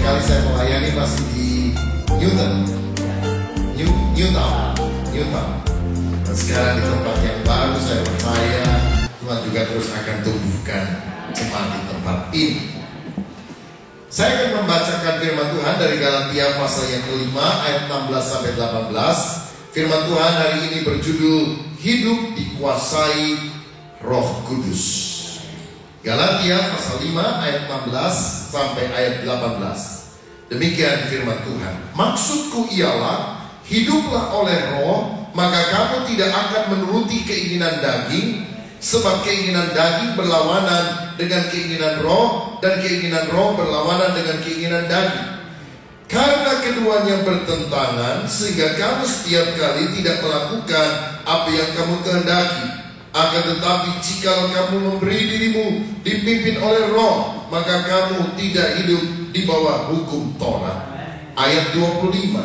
kali saya melayani masih di Newtown. Dan sekarang di tempat yang baru, saya percaya Tuhan juga terus akan tumbuhkan jemaat di tempat ini. Saya akan membacakan firman Tuhan dari Galatia pasal yang kelima ayat 16 sampai 18. Firman Tuhan hari ini berjudul Hidup Dikuasai Roh Kudus. Galatia pasal 5 ayat 16 sampai ayat 18. Demikian firman Tuhan. Maksudku ialah, hiduplah oleh roh, maka kamu tidak akan menuruti keinginan daging. Sebab keinginan daging berlawanan dengan keinginan roh, dan keinginan roh berlawanan dengan keinginan daging. Karena keduanya bertentangan, sehingga kamu setiap kali tidak melakukan apa yang kamu kehendaki. Akan tetapi jika kamu memberi dirimu dipimpin oleh roh, maka kamu tidak hidup di bawah hukum Taurat. Ayat 25.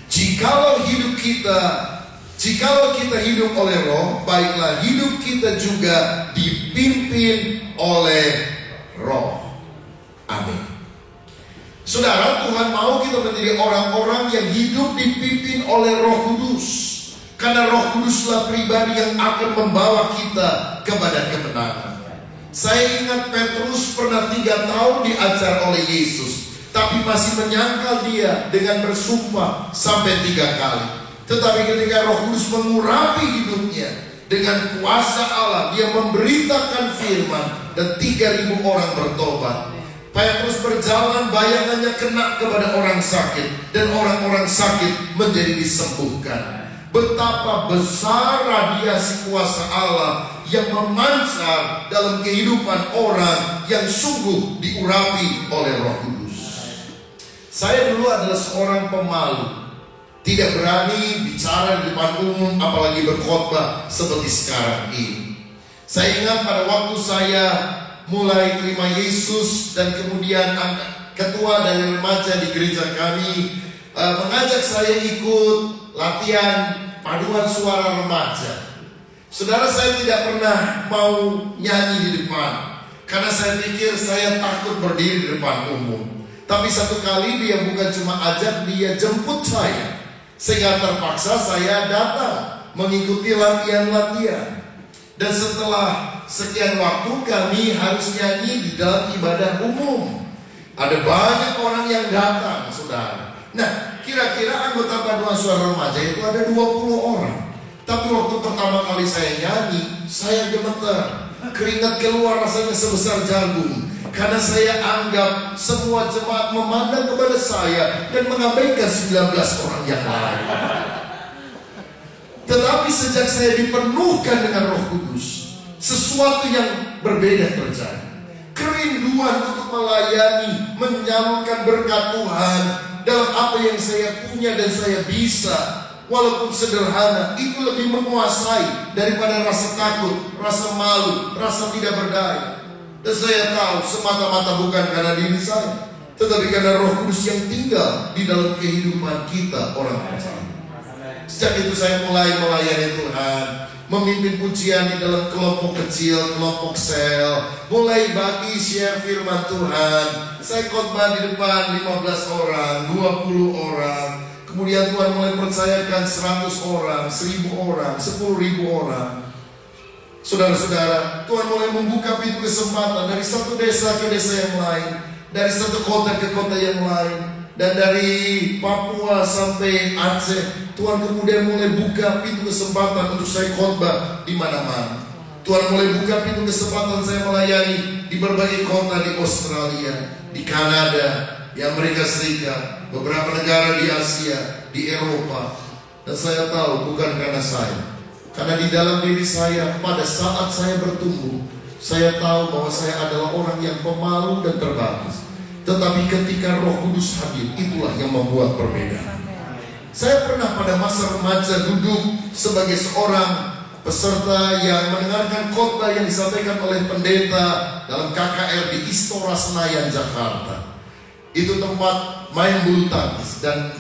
Jikalau kita hidup oleh roh, baiklah hidup kita juga dipimpin oleh roh. Amin. Saudara, Tuhan mau kita menjadi orang-orang yang hidup dipimpin oleh Roh Kudus. Karena Roh Kuduslah pribadi yang akan membawa kita kepada kemenangan. Saya ingat Petrus pernah 3 tahun diajar oleh Yesus, tapi masih menyangkal dia dengan bersumpah sampai 3 kali. Tetapi ketika Roh Kudus mengurapi hidupnya dengan kuasa Allah, dia memberitakan firman dan 3.000 orang bertobat. Petrus berjalan, bayangannya kena kepada orang sakit, dan orang-orang sakit menjadi disembuhkan. Betapa besar radiasi kuasa Allah yang memancar dalam kehidupan orang yang sungguh diurapi oleh Roh Kudus. Saya dulu adalah seorang pemalu, tidak berani bicara di depan umum, apalagi berkhotbah seperti sekarang ini. Saya ingat pada waktu saya mulai terima Yesus, dan kemudian ketua dari remaja di gereja kami mengajak saya ikut latihan paduan suara remaja. Saudara, saya tidak pernah mau nyanyi di depan, karena saya pikir saya takut berdiri di depan umum. Tapi satu kali dia bukan cuma ajak, dia jemput saya, sehingga terpaksa saya datang mengikuti latihan-latihan. Dan setelah sekian waktu kami harus nyanyi di dalam ibadah umum. Ada banyak orang yang datang, saudara. Nah, kira-kira anggota paduan suara remaja itu ada 20 orang. Tapi waktu pertama kali saya nyanyi, saya gemeter, keringat keluar rasanya sebesar jagung. Karena saya anggap semua jemaat memandang kepada saya dan mengabaikan 19 orang yang lain. Tetapi sejak saya dipenuhkan dengan Roh Kudus, sesuatu yang berbeda terjadi. Kerinduan untuk melayani, menyalurkan berkat Tuhan dalam apa yang saya punya dan saya bisa, walaupun sederhana, itu lebih menguasai daripada rasa takut, rasa malu, rasa tidak berdaya. Dan saya tahu semata-mata bukan karena diri saya, tetapi karena Roh Kudus yang tinggal di dalam kehidupan kita orang percaya. Sejak itu saya mulai melayani Tuhan, memimpin pujian di dalam kelompok kecil, kelompok sel, mulai bagi share firman Tuhan. Saya khotbah di depan 15 orang, 20 orang. Kemudian Tuhan mulai percayakan 100 orang, 1000 orang, 10.000 orang. Saudara-saudara, Tuhan mulai membuka pintu kesempatan dari satu desa ke desa yang lain, dari satu kota ke kota yang lain, dan dari Papua sampai Aceh. Tuhan kemudian mulai buka pintu kesempatan untuk saya khotbah di mana-mana. Tuhan mulai buka pintu kesempatan saya melayani di berbagai kota di Australia, di Kanada, di Amerika Serikat, beberapa negara di Asia, di Eropa. Dan saya tahu bukan karena saya, karena di dalam diri saya pada saat saya bertumbuh, saya tahu bahwa saya adalah orang yang pemalu dan terbatas. Tetapi ketika Roh Kudus hadir, itulah yang membuat perbedaan. Saya pernah pada masa remaja duduk sebagai seorang peserta yang mendengarkan khotbah yang disampaikan oleh pendeta dalam KKR di Istora Senayan, Jakarta. Itu tempat main bulu tangkis, dan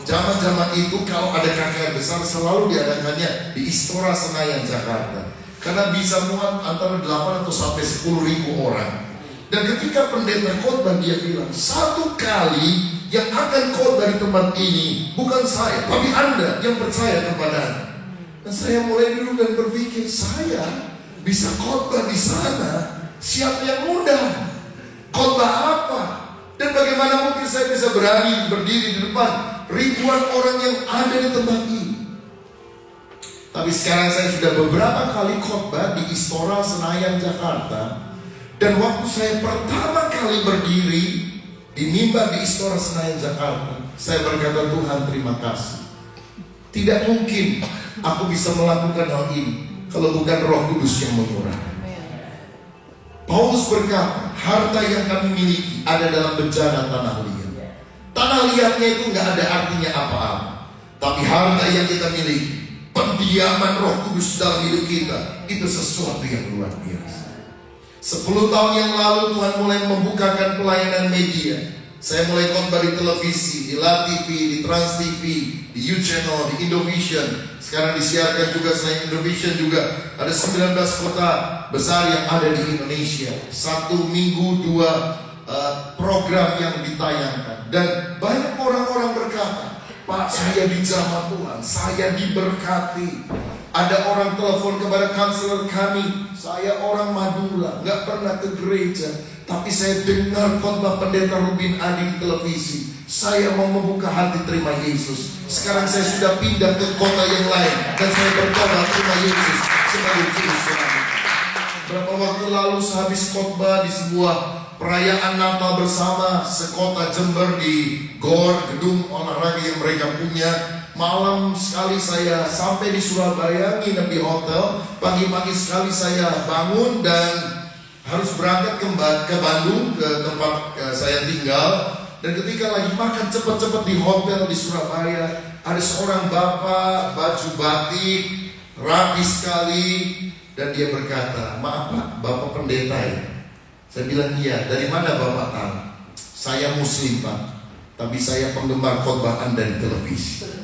zaman-zaman itu kalau ada KKR besar selalu diadakannya di Istora Senayan, Jakarta, karena bisa muat antara 8 atau sampai 10.000 orang. Dan ketika pendeta khotbah, dia bilang, satu kali yang akan khotbah di tempat ini bukan saya, tapi Anda yang percaya kepadanya. Dan saya mulai dulu dan berpikir, saya bisa khotbah di sana, siapa yang undang? Khotbah apa? Dan bagaimana mungkin saya bisa berani berdiri di depan ribuan orang yang ada di tempat ini? Tapi sekarang saya sudah beberapa kali khotbah di Istora Senayan, Jakarta. Dan waktu saya pertama kali berdiri di mimbar di Istora Senayan, Jakarta, saya berkata, Tuhan terima kasih. Tidak mungkin aku bisa melakukan hal ini kalau bukan Roh Kudus yang mengurapi. Paulus berkata, harta yang kami miliki ada dalam bejana tanah liat. Tanah liatnya itu nggak ada artinya apa-apa. Tapi harta yang kita miliki, pendiaman Roh Kudus dalam hidup kita, itu sesuatu yang luar biasa. 10 tahun yang lalu Tuhan mulai membukakan pelayanan media. Saya mulai khotbah di televisi, di LaTV, di Trans TV, di U-Channel, di Indovision. Sekarang disiarkan juga selain Indovision juga ada 19 kota besar yang ada di Indonesia. 1 minggu 2 program yang ditayangkan. Dan banyak orang-orang berkata, Pak, saya dijamah Tuhan, saya diberkati. Ada orang telepon kepada kanseler kami, saya orang Madura, nggak pernah ke gereja, tapi saya dengar khotbah pendeta Rubin Adi di televisi. Saya mau membuka hati terima Yesus. Sekarang saya sudah pindah ke kota yang lain dan saya bertobat terima Yesus sebagai juru selamat. Berapa waktu lalu sehabis khotbah di sebuah perayaan Natal bersama sekota Jember di GOR, gedung olahraga yang mereka punya. Malam sekali saya sampai di Surabaya, nginep di hotel. Pagi-pagi sekali saya bangun dan harus berangkat ke Bandung, ke tempat saya tinggal. Dan ketika lagi makan cepat-cepat di hotel di Surabaya, ada seorang bapak baju batik, rapi sekali. Dan dia berkata, maaf Pak, Bapak pendeta ya? Saya bilang iya. Dari mana Bapak tahu? Saya Muslim Pak, tapi saya penggemar khotbah Anda di televisi.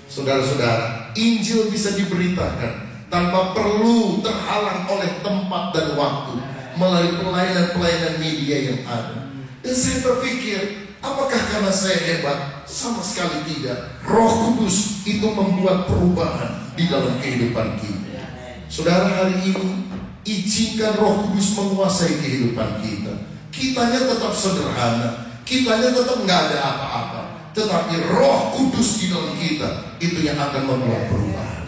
Saudara-saudara, Injil bisa diberitakan tanpa perlu terhalang oleh tempat dan waktu melalui pelayanan-pelayanan media yang ada. Dan saya berpikir, apakah karena saya hebat? Sama sekali tidak. Roh Kudus itu membuat perubahan di dalam kehidupan kita. Saudara, hari ini izinkan Roh Kudus menguasai kehidupan kita. Kitanya tetap sederhana, kitanya tetap nggak ada apa-apa, tetapi Roh Kudus di dalam kita itu yang akan membuat perubahan.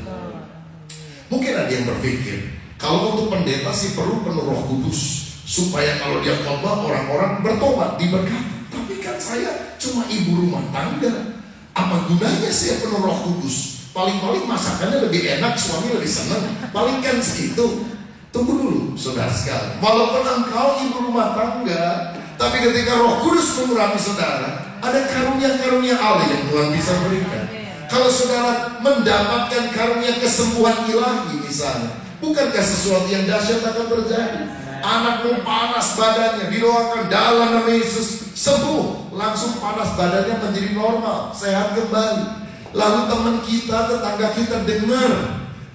Mungkin ada yang berpikir, kalau untuk pendeta sih perlu penuh Roh Kudus supaya kalau dia khotbah orang-orang bertobat, diberkati. Tapi kan saya cuma ibu rumah tangga, apa gunanya saya penuh Roh Kudus? Paling-paling masakannya lebih enak, suami lebih senang, paling kan segitu. Tunggu dulu saudara sekalian, walaupun engkau ibu rumah tangga, tapi ketika Roh Kudus mengurapi saudara, ada karunia-karunia Allah yang Tuhan bisa berikan. Kalau saudara mendapatkan karunia kesembuhan ilahi misalnya, bukankah sesuatu yang dahsyat akan terjadi? Anakmu panas badannya, didoakan dalam nama Yesus sembuh, langsung panas badannya menjadi normal, sehat kembali. Lalu teman kita, tetangga kita dengar,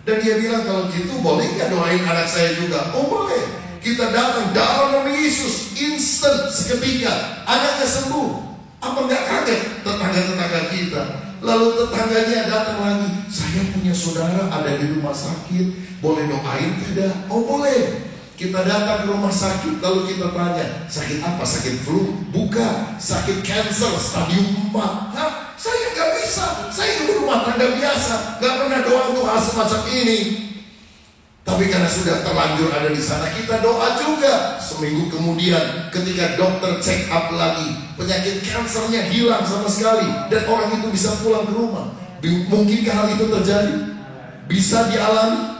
dan dia bilang, kalau gitu boleh nggak doain anak saya juga? Oh boleh. Kita datang dalam nama Yesus, instan seketika anaknya sembuh. Apa nggak kaget tetangga-tetangga kita? Lalu tetangganya datang lagi, saya punya saudara ada di rumah sakit, boleh doain tidak? Oh boleh. Kita datang ke rumah sakit, lalu kita tanya, sakit apa? Sakit flu? Bukan, sakit cancer stadium 4. Hah? Saya nggak bisa, saya ibu rumah tangga biasa, nggak pernah doa untuk hal semacam ini. Tapi karena sudah terlanjur ada di sana, kita doa juga. Seminggu kemudian, ketika dokter check up lagi, penyakit kansernya hilang sama sekali, dan orang itu bisa pulang ke rumah. Mungkinkah hal itu terjadi? Bisa dialami?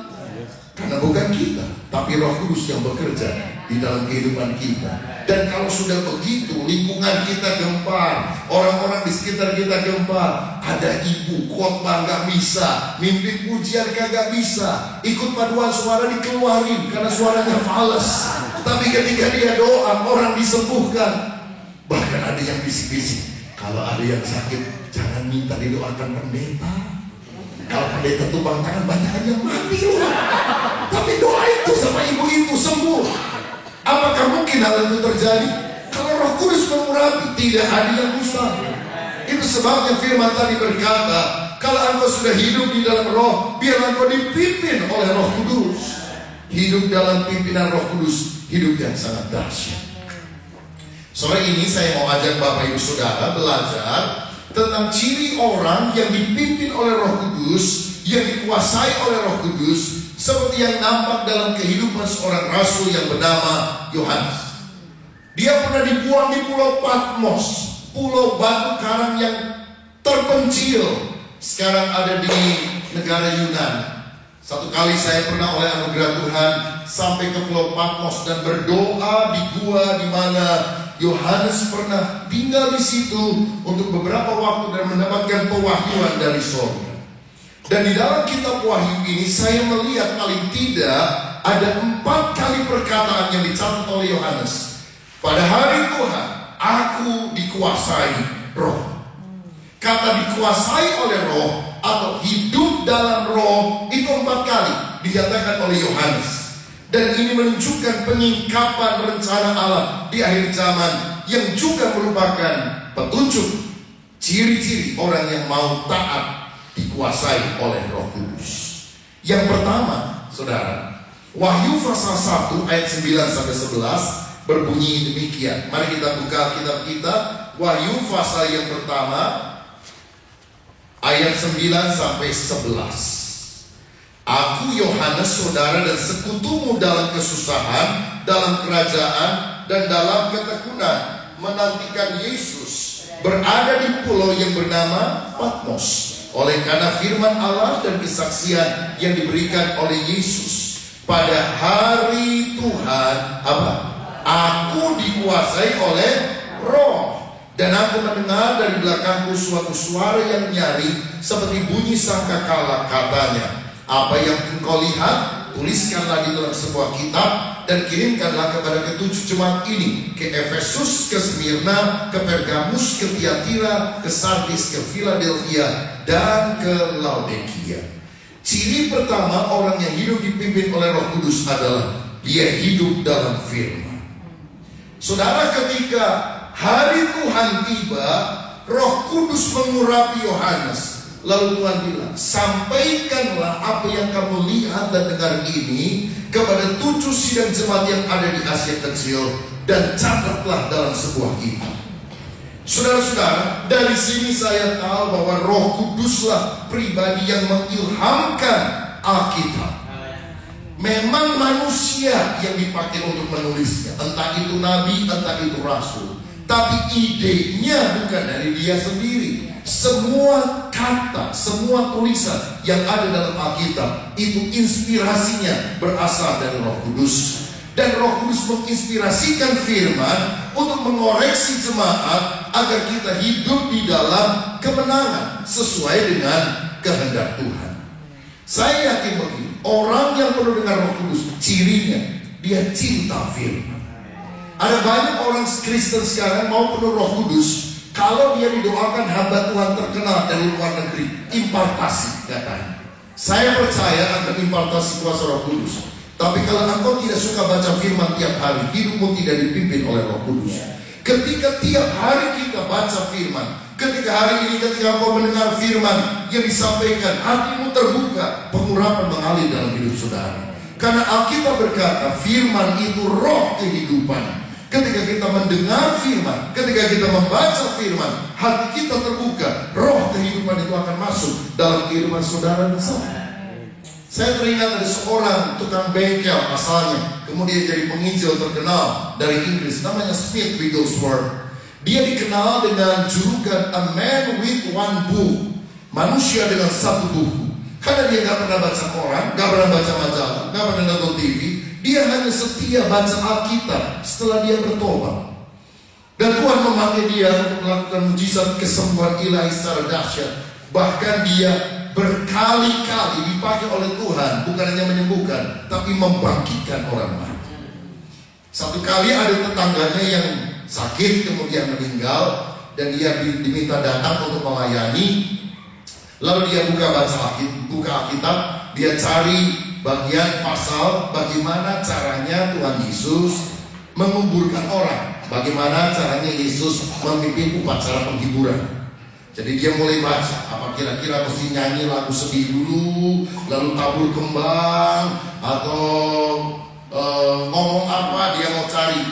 Karena bukan kita, tapi Roh Kudus yang bekerja di dalam kehidupan kita. Dan kalau sudah begitu, lingkungan kita gempar, orang-orang di sekitar kita gempar. Ada ibu khotbah nggak bisa, mimpi pujian kagak bisa, ikut paduan suara dikeluarin karena suaranya fals. Tapi ketika dia doa, orang disembuhkan. Bahkan ada yang bisik-bisik, kalau ada yang sakit, jangan minta didoakan pendeta. Kalau pendeta tumpang tangan, banyak yang mati loh. Tapi doa itu sama ibu itu sembuh. Apakah mungkin hal itu terjadi? Kalau Roh Kudus mengurapi, tidak ada yang mustahil. Itu sebabnya firman tadi berkata, kalau engkau sudah hidup di dalam Roh, biar engkau dipimpin oleh Roh Kudus. Hidup dalam pimpinan Roh Kudus, hidup yang sangat dahsyat. Sore ini saya mau ajak Bapak Ibu Saudara belajar tentang ciri orang yang dipimpin oleh Roh Kudus, yang dikuasai oleh Roh Kudus, seperti yang nampak dalam kehidupan seorang rasul yang bernama Yohanes. Dia pernah dibuang di Pulau Patmos, pulau batu karang yang terpencil, sekarang ada di negara Yunani. Satu kali saya pernah oleh anugerah Tuhan sampai ke Pulau Patmos dan berdoa di gua di mana Yohanes pernah tinggal di situ untuk beberapa waktu dan mendapatkan pewahyuan dari surga. Dan di dalam kitab Wahyu ini saya melihat paling tidak ada 4 kali perkataan yang dicatat oleh Yohanes. Pada hari Tuhan, aku dikuasai Roh. Kata dikuasai oleh Roh atau hidup dalam Roh itu 4 kali dinyatakan oleh Yohanes. Dan ini menunjukkan penyingkapan rencana Allah di akhir zaman, yang juga merupakan petunjuk ciri-ciri orang yang mau taat dikuasai oleh Roh Kudus. Yang pertama, saudara, Wahyu pasal 1 ayat 9-11 berbunyi demikian. Mari kita buka kitab kita, Wahyu pasal yang pertama ayat 9-11. Aku Yohanes, saudara dan sekutumu dalam kesusahan, dalam kerajaan, dan dalam ketekunan, menantikan Yesus berada di pulau yang bernama Patmos. Oleh karena firman Allah dan kesaksian yang diberikan oleh Yesus, pada hari Tuhan, apa? Aku dikuasai oleh Roh. Dan aku mendengar dari belakangku suatu suara yang nyaring seperti bunyi sangkakala, katanya, apa yang engkau lihat, tuliskanlah di dalam sebuah kitab dan kirimkanlah kepada ketujuh jemaat ini, ke Efesus, ke Smyrna, ke Pergamus, ke Tiatira, ke Sardis, ke Philadelphia, dan ke Laodikia. Ciri pertama orang yang hidup dipimpin oleh Roh Kudus adalah dia hidup dalam firman. Saudara, ketika hari Tuhan tiba, Roh Kudus mengurapi Yohanes. Lalu Tuhan bilang, sampaikanlah apa yang kamu lihat dan dengar ini kepada 7 sidang jemaat yang ada di Asia Kecil, dan catatlah dalam sebuah kitab. Saudara-saudara, dari sini saya tahu bahwa Roh Kuduslah pribadi yang mengilhamkan Alkitab. Memang manusia yang dipakai untuk menulisnya, entah itu nabi, entah itu rasul. Tapi idenya bukan dari dia sendiri. Semua kata, semua tulisan yang ada dalam Alkitab itu inspirasinya berasal dari Roh Kudus. Dan Roh Kudus menginspirasikan firman untuk mengoreksi jemaat agar kita hidup di dalam kemenangan sesuai dengan kehendak Tuhan. Saya yakin begini, orang yang penuh dengan Roh Kudus, cirinya dia cinta firman. Ada banyak orang Kristen sekarang mau penuh Roh Kudus, kalau dia didoakan hamba Tuhan terkenal dari luar negeri, impartasi katanya. Saya percaya akan impartasi kuasa Roh Kudus. Tapi kalau engkau tidak suka baca firman tiap hari, hidupmu tidak dipimpin oleh Roh Kudus. Ketika tiap hari kita baca firman, ketika hari ini ketika engkau mendengar firman yang disampaikan, hatimu terbuka, pengurapan mengalir dalam hidup saudara. Karena Alkitab berkata, firman itu roh kehidupan. Ketika kita mendengar firman, ketika kita membaca firman, hati kita terbuka, roh kehidupan itu akan masuk dalam kehidupan saudara dan saya. Saya teringat ada seorang tukang bengkel asalnya, kemudian jadi penginjil terkenal dari Inggris, namanya Smith Wigglesworth. Dia dikenal dengan julukan a man with one book, manusia dengan satu buku. Karena dia gak pernah baca koran, gak pernah baca majalah, gak pernah nonton TV. Dia hanya setia baca Alkitab setelah dia bertobat. Dan Tuhan memakai dia untuk melakukan mujizat kesembuhan ilahi secara dahsyat. Bahkan dia berkali-kali dipakai oleh Tuhan, bukan hanya menyembuhkan, tapi membangkitkan orang mati. Satu kali ada tetangganya yang sakit kemudian meninggal, dan dia diminta datang untuk melayani. Lalu dia buka Alkitab, dia cari bagian pasal bagaimana caranya Tuhan Yesus menguburkan orang. Bagaimana caranya Yesus memimpin upacara penghiburan. Jadi dia mulai baca, apa kira-kira mesti nyanyi lagu sedih dulu, lalu tabur kembang, atau ngomong apa, dia mau cari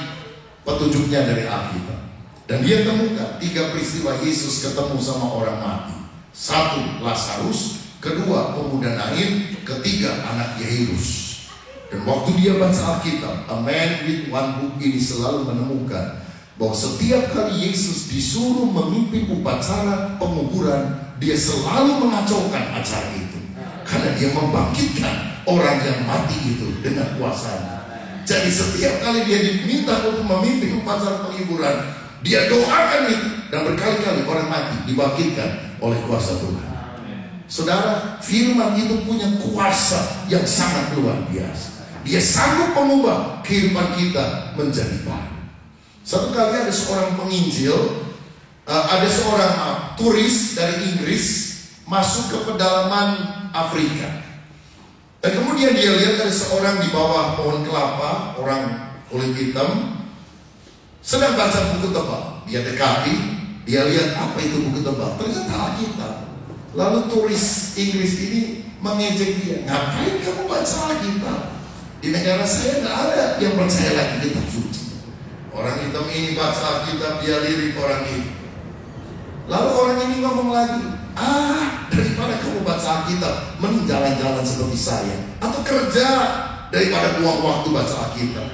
petunjuknya dari Alkitab. Dan dia temukan 3 peristiwa Yesus ketemu sama orang mati. 1, Lazarus. 2, pemuda Nain. 3, anak Yairus. Dan waktu dia baca Alkitab, A Man with One Book ini selalu menemukan bahwa setiap kali Yesus disuruh memimpin upacara penguburan, dia selalu mengacaukan acara itu. Karena dia membangkitkan orang yang mati itu dengan kuasanya. Jadi setiap kali dia diminta untuk memimpin upacara penguburan, dia doakan itu. Dan berkali-kali orang mati dibangkitkan oleh kuasa Tuhan. Saudara, firman itu punya kuasa yang sangat luar biasa. Dia sanggup mengubah kehidupan kita menjadi baru. Satu kali ada seorang penginjil, ada seorang turis dari Inggris masuk ke pedalaman Afrika. Dan kemudian dia lihat ada seorang di bawah pohon kelapa, orang kulit hitam, sedang baca buku tebal. Dia dekati, dia lihat apa itu buku tebal. Ternyata Alkitab. Lalu turis Inggris ini mengejek dia, ngapain kamu baca Alkitab? Di negara saya nggak ada yang percaya lagi kitab suci. Orang hitam ini baca Alkitab, dia lirik orang ini. Lalu orang ini ngomong lagi, daripada kamu baca Alkitab, mending jalan-jalan seperti saya, atau kerja daripada buang waktu baca Alkitab.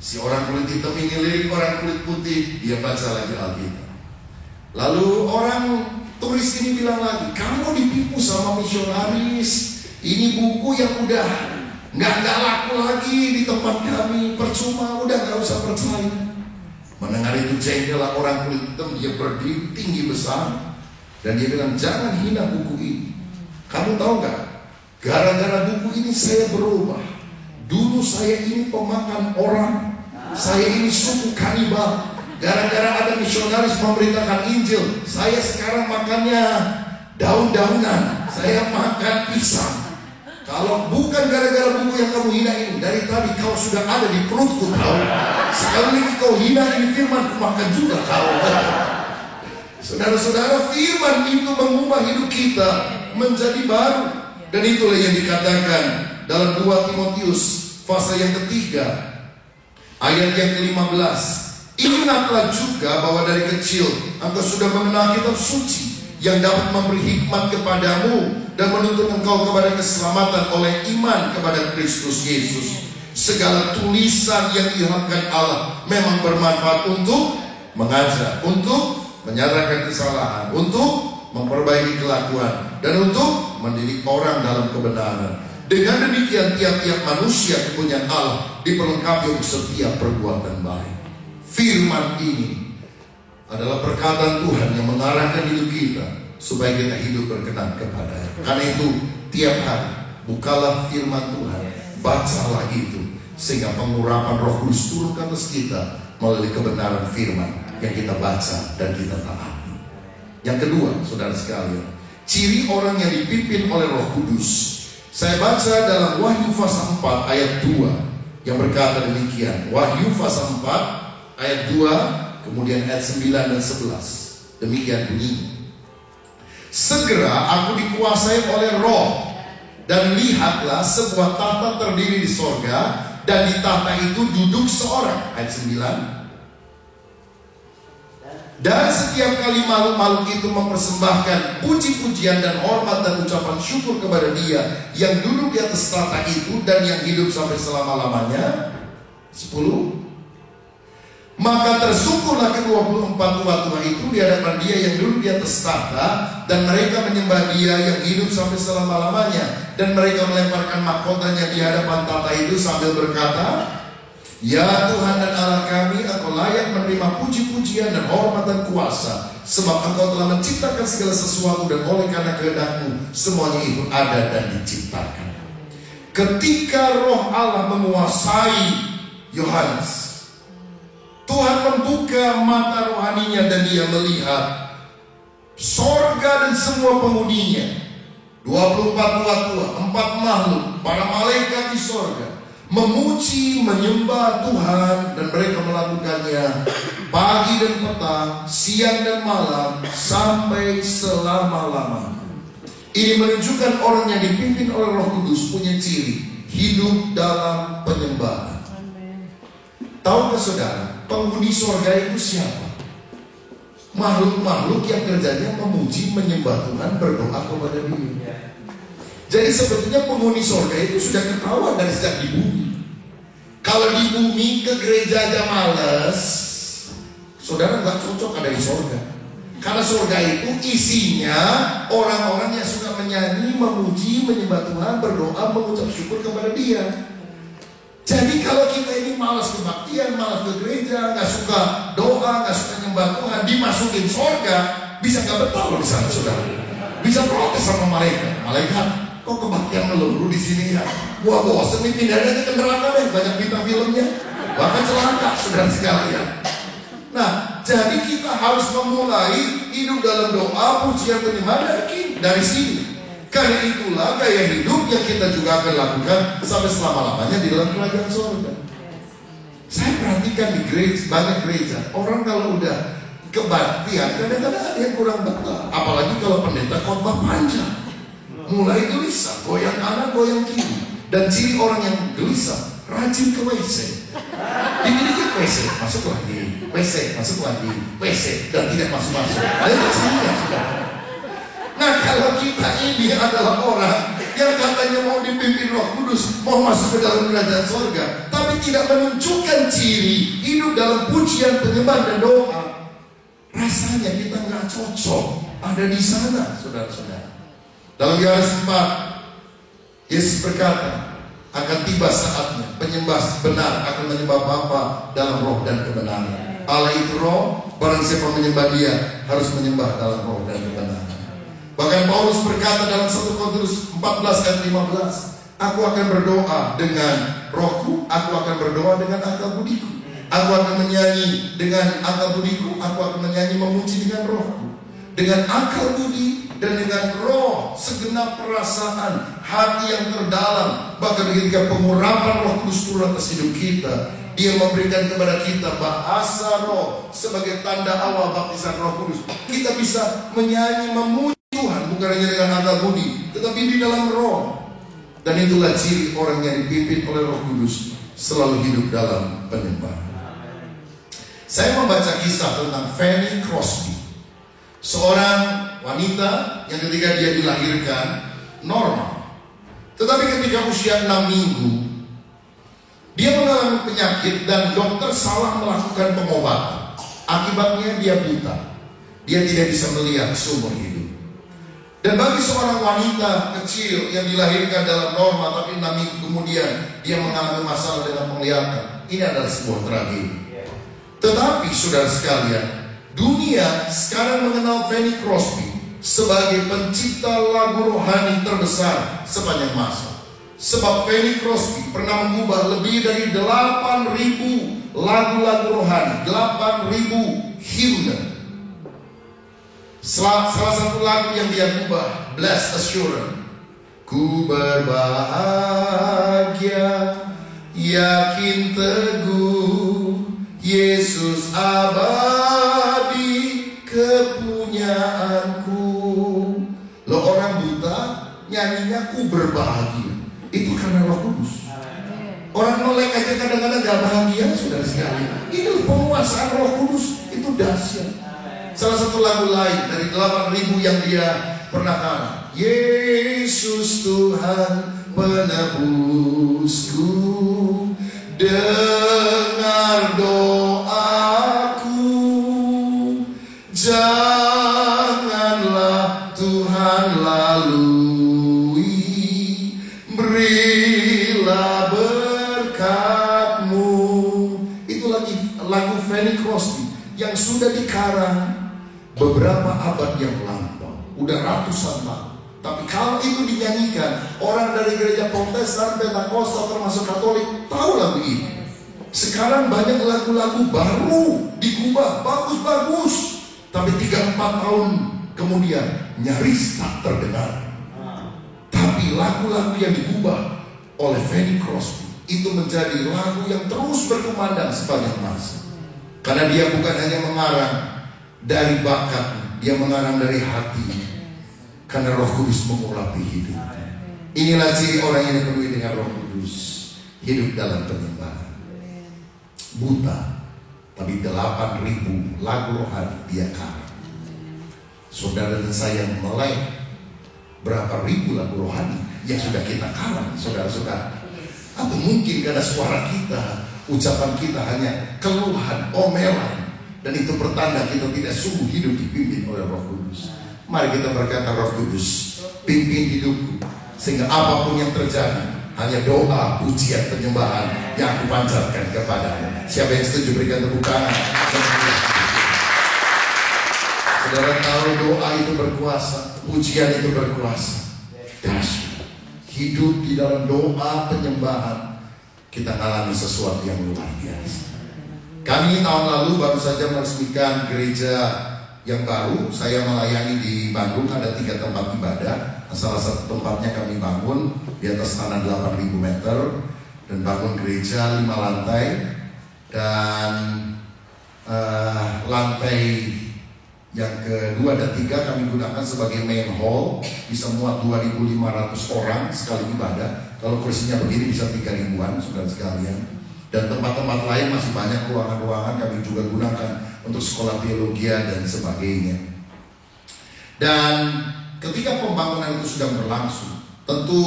Si orang kulit hitam ini lirik orang kulit putih, dia baca lagi Alkitab. Lalu orang turis ini bilang lagi, kamu ditipu sama misionaris. Ini buku yang udah nggak laku lagi di tempat kami, percuma, udah nggak usah percaya. Mendengar itu jengkel orang kulit hitam, dia berdiri tinggi besar dan dia bilang, jangan hina buku ini. Kamu tahu nggak? Gara-gara buku ini saya berubah. Dulu saya ini pemakan orang, saya ini suku kanibal. Gara-gara ada misionaris memberitakan Injil, saya sekarang makannya daun-daunan, saya makan pisang. Kalau bukan gara-gara buku yang kamu hina ini, dari tadi kau sudah ada di perutku kau. Sekali lagi kau hina ini firman, ku makan juga kau. Saudara-saudara, firman itu mengubah hidup kita menjadi baru. Dan itulah yang dikatakan dalam 2 Timotius pasal yang ketiga, ayat yang ke-15. Ingatlah juga bahwa dari kecil engkau sudah mengenal kitab suci yang dapat memberi hikmat kepadamu dan menuntun engkau kepada keselamatan oleh iman kepada Kristus Yesus. Segala tulisan yang diilhamkan Allah memang bermanfaat untuk mengajar, untuk menyatakan kesalahan, untuk memperbaiki kelakuan, dan untuk mendidik orang dalam kebenaran. Dengan demikian tiap-tiap manusia kepunyaan Allah diperlengkapi untuk setiap perbuatan baik. Firman ini adalah perkataan Tuhan yang mengarahkan hidup kita supaya kita hidup berkenan kepada-Nya. Karena itu tiap hari bukalah firman Tuhan, bacalah itu, sehingga pengurapan Roh Kudus turun ke atas kita melalui kebenaran firman yang kita baca dan kita taati. Yang kedua, saudara sekalian, ciri orang yang dipimpin oleh Roh Kudus. Saya baca dalam Wahyu pasal 4 ayat 2 yang berkata demikian. Wahyu pasal 4 ayat 2, kemudian ayat 9 dan 11. Demikian bunyinya. Segera aku dikuasai oleh Roh, dan lihatlah sebuah tahta terdiri di sorga, dan di tahta itu duduk seorang. Ayat 9. Dan setiap kali makhluk-makhluk itu mempersembahkan puji-pujian dan hormat dan ucapan syukur kepada Dia yang duduk di atas tahta itu dan yang hidup sampai selama-lamanya. 10. Maka tersyukurlah ke-24 tua-tua itu di hadapan Dia yang duduk di atas tahta, dan mereka menyembah Dia yang hidup sampai selama-lamanya. Dan mereka melemparkan mahkotanya di hadapan tahta itu sambil berkata, Ya Tuhan dan Allah kami, Engkau layak menerima puji-pujian dan hormat dan kuasa, sebab Engkau telah menciptakan segala sesuatu, dan oleh karena kehendak-Mu semuanya itu ada dan diciptakan. Ketika Roh Allah menguasai Yohanes, Tuhan membuka mata rohaninya dan dia melihat sorga dan semua penghuninya, 24 tua-tua, 4 makhluk, para malaikat di sorga, memuji, menyembah Tuhan, dan mereka melakukannya pagi dan petang, siang dan malam, sampai selama-lamanya. Ini menunjukkan orang yang dipimpin oleh Roh Kudus punya ciri hidup dalam penyembahan. Tahukah saudara, penghuni surga itu siapa? Makhluk-makhluk yang kerjanya memuji, menyembah Tuhan, berdoa kepada Dia. Jadi sebetulnya penghuni surga itu sudah ketahuan dari sejak di bumi. Kalau di bumi ke gereja aja males, saudara nggak cocok ada di surga. Karena surga itu isinya orang-orang yang suka menyanyi, memuji, menyembah Tuhan, berdoa, mengucap syukur kepada Dia. Jadi kalau kita ini malas kebaktian, malas ke gereja, nggak suka doa, nggak suka nyembah Tuhan, dimasukin surga, bisa nggak betah loh di sana, saudara. Bisa protes sama malaikat, kok kebaktian melulu di sini ya? Gua bosen nih, pindahin aja ke neraka deh, banyak bintang filmnya, bahkan celaka, saudara sekalian. Nah, jadi kita harus memulai hidup dalam doa, pujian, penyembahan dari sini. Karena itulah gaya hidup yang kita juga akan lakukan sampai selama-lamanya di dalam kerajaan surga. Saya perhatikan di gereja, banyak gereja, orang kalau udah kebaktian kadang-kadang ada yang kurang betah. Apalagi kalau pendeta khotbah panjang, mulai gelisah, goyang kanan, goyang kiri. Dan ciri orang yang gelisah, rajin ke WC. Dikit-dikit WC, masuk lagi, WC, masuk lagi, WC, dan tidak masuk-masuk. Ada cirinya, sudah. Nah, kalau kita ini adalah orang yang katanya mau dipimpin Roh Kudus, mau masuk ke dalam kerajaan surga, tapi tidak menunjukkan ciri hidup dalam pujian, penyembahan, dan doa, rasanya kita nggak cocok ada di sana, saudara-saudara. Dalam Yohanes 4, Yesus berkata, akan tiba saatnya penyembah benar akan menyembah Bapa dalam roh dan kebenaran. Allah itu roh, barang siapa menyembah Dia harus menyembah dalam roh dan kebenaran. Bahkan Paulus berkata dalam 1 Korintus 14 ayat 15, aku akan berdoa dengan rohku, aku akan berdoa dengan akal budiku, aku akan menyanyi dengan akal budiku, aku akan menyanyi memuji dengan rohku, dengan akal budi dan dengan roh, segenap perasaan hati yang terdalam. Bahkan ketika pengurapan Roh Kudus turun atas hidup kita, Dia memberikan kepada kita bahasa roh sebagai tanda awal baptisan Roh Kudus. Kita bisa menyanyi, memuji Tuhan bukan hanya dengan akal budi, tetapi di dalam roh. Dan itulah ciri orang yang dipimpin oleh Roh Kudus selalu hidup dalam penyembahan. Saya membaca kisah tentang Fanny Crosby, seorang wanita yang ketika dia dilahirkan normal, tetapi ketika usia 6 minggu dia mengalami penyakit dan dokter salah melakukan pengobatan. Akibatnya dia buta, dia tidak bisa melihat seumur hidup. Dan bagi seorang wanita kecil yang dilahirkan dalam norma, tapi 6 minggu kemudian dia mengalami masalah dengan penglihatan, ini adalah sebuah tragedi. Tetapi saudara sekalian, dunia sekarang mengenal Fanny Crosby sebagai pencipta lagu rohani terbesar sepanjang masa. Sebab Fanny Crosby pernah mengubah lebih dari 8.000 lagu-lagu rohani, 8.000 himne. Salah satu lagu yang dia ubah, Blessed Assurance, ku berbahagia, yakin teguh, Yesus abadi kepunyaanku. Lo orang buta nyanyinya ku berbahagia, itu karena Roh Kudus. Orang nolek aja kadang-kadang gak bahagia, saudara sekalian. Itu penguasaan Roh Kudus, itu dahsyat. Salah satu lagu lain dari 8.000 yang dia pernah karang, Yesus Tuhan penebusku, dengar doaku, janganlah Tuhan lalui, berilah berkat-Mu. Itu lagu Fanny Crosby yang sudah dikarang beberapa abad yang lampau, udah ratusan tahun. Tapi kalau itu dinyanyikan, orang dari gereja Protestan, Pentakosta, termasuk Katolik tahu lagu ini. Sekarang banyak lagu-lagu baru diubah, bagus-bagus, tapi 3-4 tahun kemudian nyaris tak terdengar. Tapi lagu-lagu yang diubah oleh Fanny Crosby itu menjadi lagu yang terus berkumandang sepanjang masa. Karena dia bukan hanya mengarang dari bakat, dia mengarang dari hati. Karena Roh Kudus mengurapi hidup. Inilah ciri orang yang dipenuhi dengan Roh Kudus, hidup dalam penyembahan. Buta, tapi 8.000 lagu rohani dia karang. Saudara dan saya melek berapa ribu lagu rohani yang sudah kita karang, saudara-saudara. Atau mungkin karena suara kita, ucapan kita hanya keluhan, omelan, dan itu pertanda kita tidak sungguh hidup dipimpin oleh Roh Kudus. Mari kita berkata, Roh Kudus, pimpin hidupku, sehingga apapun yang terjadi hanya doa, pujian, penyembahan yang aku panjatkan kepadamu. Siapa yang setuju berikan tepuk tangan. Saudara tahu doa itu berkuasa, pujian itu berkuasa. Dahsyat. Hidup di dalam doa penyembahan, kita alami sesuatu yang luar biasa. Kami tahun lalu baru saja meresmikan gereja yang baru. Saya melayani di Bandung, ada 3 tempat ibadah. Salah satu tempatnya kami bangun di atas tanah 8.000 meter, dan bangun gereja 5 lantai. Dan lantai yang kedua dan 3 kami gunakan sebagai main hall, bisa muat 2.500 orang sekali ibadah. Kalau kursinya begini bisa 3.000-an, saudara sekalian. Dan tempat-tempat lain masih banyak ruangan-ruangan kami juga gunakan untuk sekolah teologi dan sebagainya. Dan ketika pembangunan itu sedang berlangsung, tentu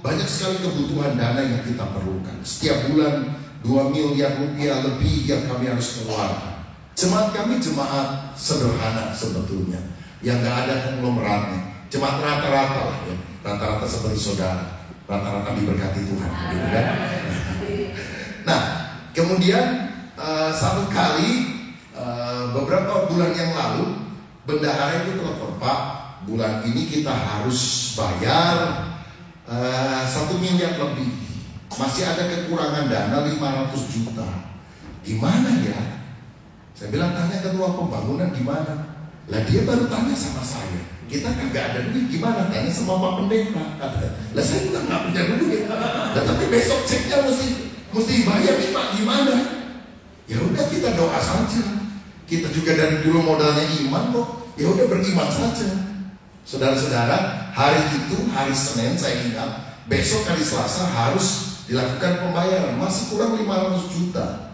banyak sekali kebutuhan dana yang kita perlukan. Setiap bulan 2 miliar rupiah lebih yang kami harus keluarkan. Jemaat kami jemaat sederhana sebetulnya, yang gak ada konglomeratnya. Jemaat rata-rata lah ya, rata-rata seperti saudara, rata-rata diberkati Tuhan, gitu kan? Nah, kemudian satu kali beberapa bulan yang lalu, bendahara itu telepon, Pak, bulan ini kita harus bayar 1 miliar lebih, masih ada kekurangan dana 500 juta. Gimana ya? Saya bilang, tanya ketua pembangunan gimana? Lah dia baru tanya sama saya, kita kagak ada duit, gimana? Tanya sama Pak Pendeta. Lah saya bilang nggak punya duit. Lah tapi besok ceknya mesti bayar nih Pak, gimana? Ya udah kita doa saja. Kita juga dari dulu modalnya iman kok. Ya udah beriman saja. Saudara-saudara, hari itu hari Senin saya ingat, besok hari Selasa harus dilakukan pembayaran, masih kurang 500 juta.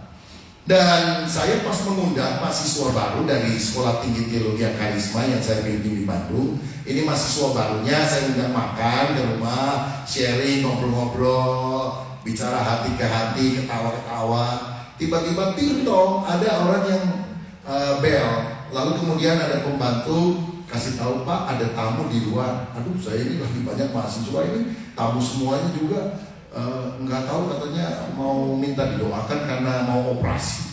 Dan saya pas mengundang mahasiswa baru dari Sekolah Tinggi Teologi Karisma yang saya pimpin di Bandung. Ini mahasiswa barunya saya undang makan ke rumah, sharing, ngobrol-ngobrol, bicara hati ke hati, ketawa-ketawa. Tiba-tiba pintong, ada orang yang bel. Lalu kemudian ada pembantu kasih tahu, Pak, ada tamu di luar. Aduh, saya ini lagi banyak mahasiswa ini, tamu semuanya juga. Nggak tahu, katanya mau minta didoakan karena mau operasi.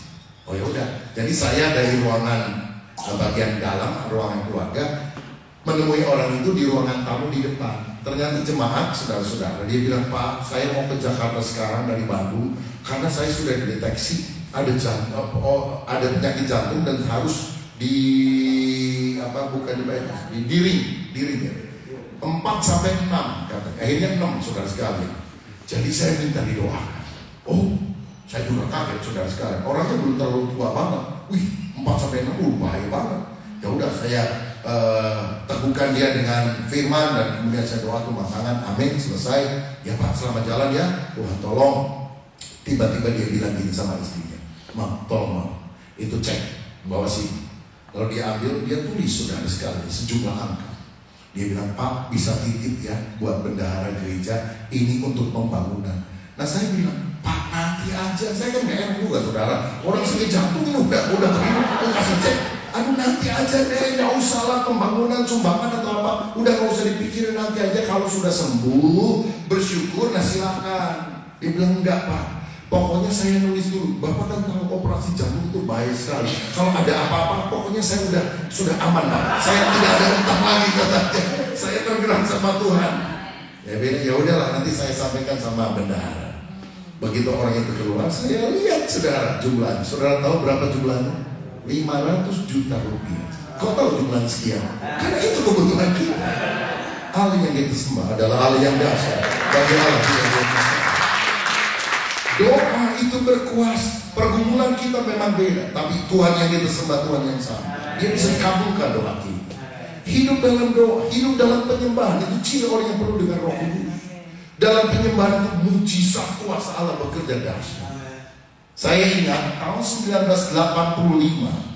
Oh ya udah, jadi saya dari ruangan bagian dalam, ruangan keluarga, menemui orang itu di ruangan tamu di depan. Ternyata jemaat, saudara-saudara, dia bilang, Pak, saya mau ke Jakarta sekarang dari Bandung karena saya sudah dideteksi ada penyakit jantung dan harus diring ya. 4 sampai 6 katanya. Akhirnya 6, saudara sekalian. Jadi saya minta didoakan. Oh, saya juga kaget, saudara sekalian. Orangnya belum terlalu tua banget. Wih, 4 sampai 6 bahaya banget. Ya udah, saya teguhkan dia dengan firman dan kemudian saya doa tumpang tangan. Amin, selesai. Ya Pak, selamat jalan ya. Tuhan tolong. Tiba-tiba dia bilang gini sama istrinya, Mam, tolong Mam, itu cek bawa sini. Lalu dia ambil, dia tulis, saudara sekalian, sejumlah angka. Dia bilang, Pak, bisa titip ya buat bendahara gereja, ini untuk pembangunan. Nah saya bilang, Pak, nanti aja. Saya kan gak enak juga, saudara. Orang sakit jantung ini udah kasih cek. Aduh, nanti aja deh, gak usah lah pembangunan, sumbangan atau apa. Udah gak usah dipikirin, nanti aja. Kalau sudah sembuh, bersyukur, nah silakan. Dia bilang, enggak Pak, pokoknya saya nulis dulu. Bapak kan tahu operasi jantung itu bahaya sekali. Kalau ada apa-apa, pokoknya saya sudah aman Pak. Saya tidak ada utang lagi katanya. Saya tergerak sama Tuhan. Ya udahlah, nanti saya sampaikan sama bendahara. Begitu orang itu keluar, saya lihat saudara jumlahnya. Saudara tahu berapa jumlahnya? 500 juta rupiah. Kok tahu jumlahnya sekian? Karena itu kebutuhan kita. Allah yang kita sembah adalah Allah yang dahsyat. Bagi Allah yang Doa itu berkuasa. Pergumulan kita memang beda, tapi Tuhan yang kita sembah, Tuhan yang sama. Dia bisa kabulkan doa kita. Hidup dalam doa, hidup dalam penyembahan, itu ciri orang yang penuh dengan Roh Kudus. Dalam penyembahan itu mujizat kuasa Allah bekerja dahsyat. Saya ingat tahun 1985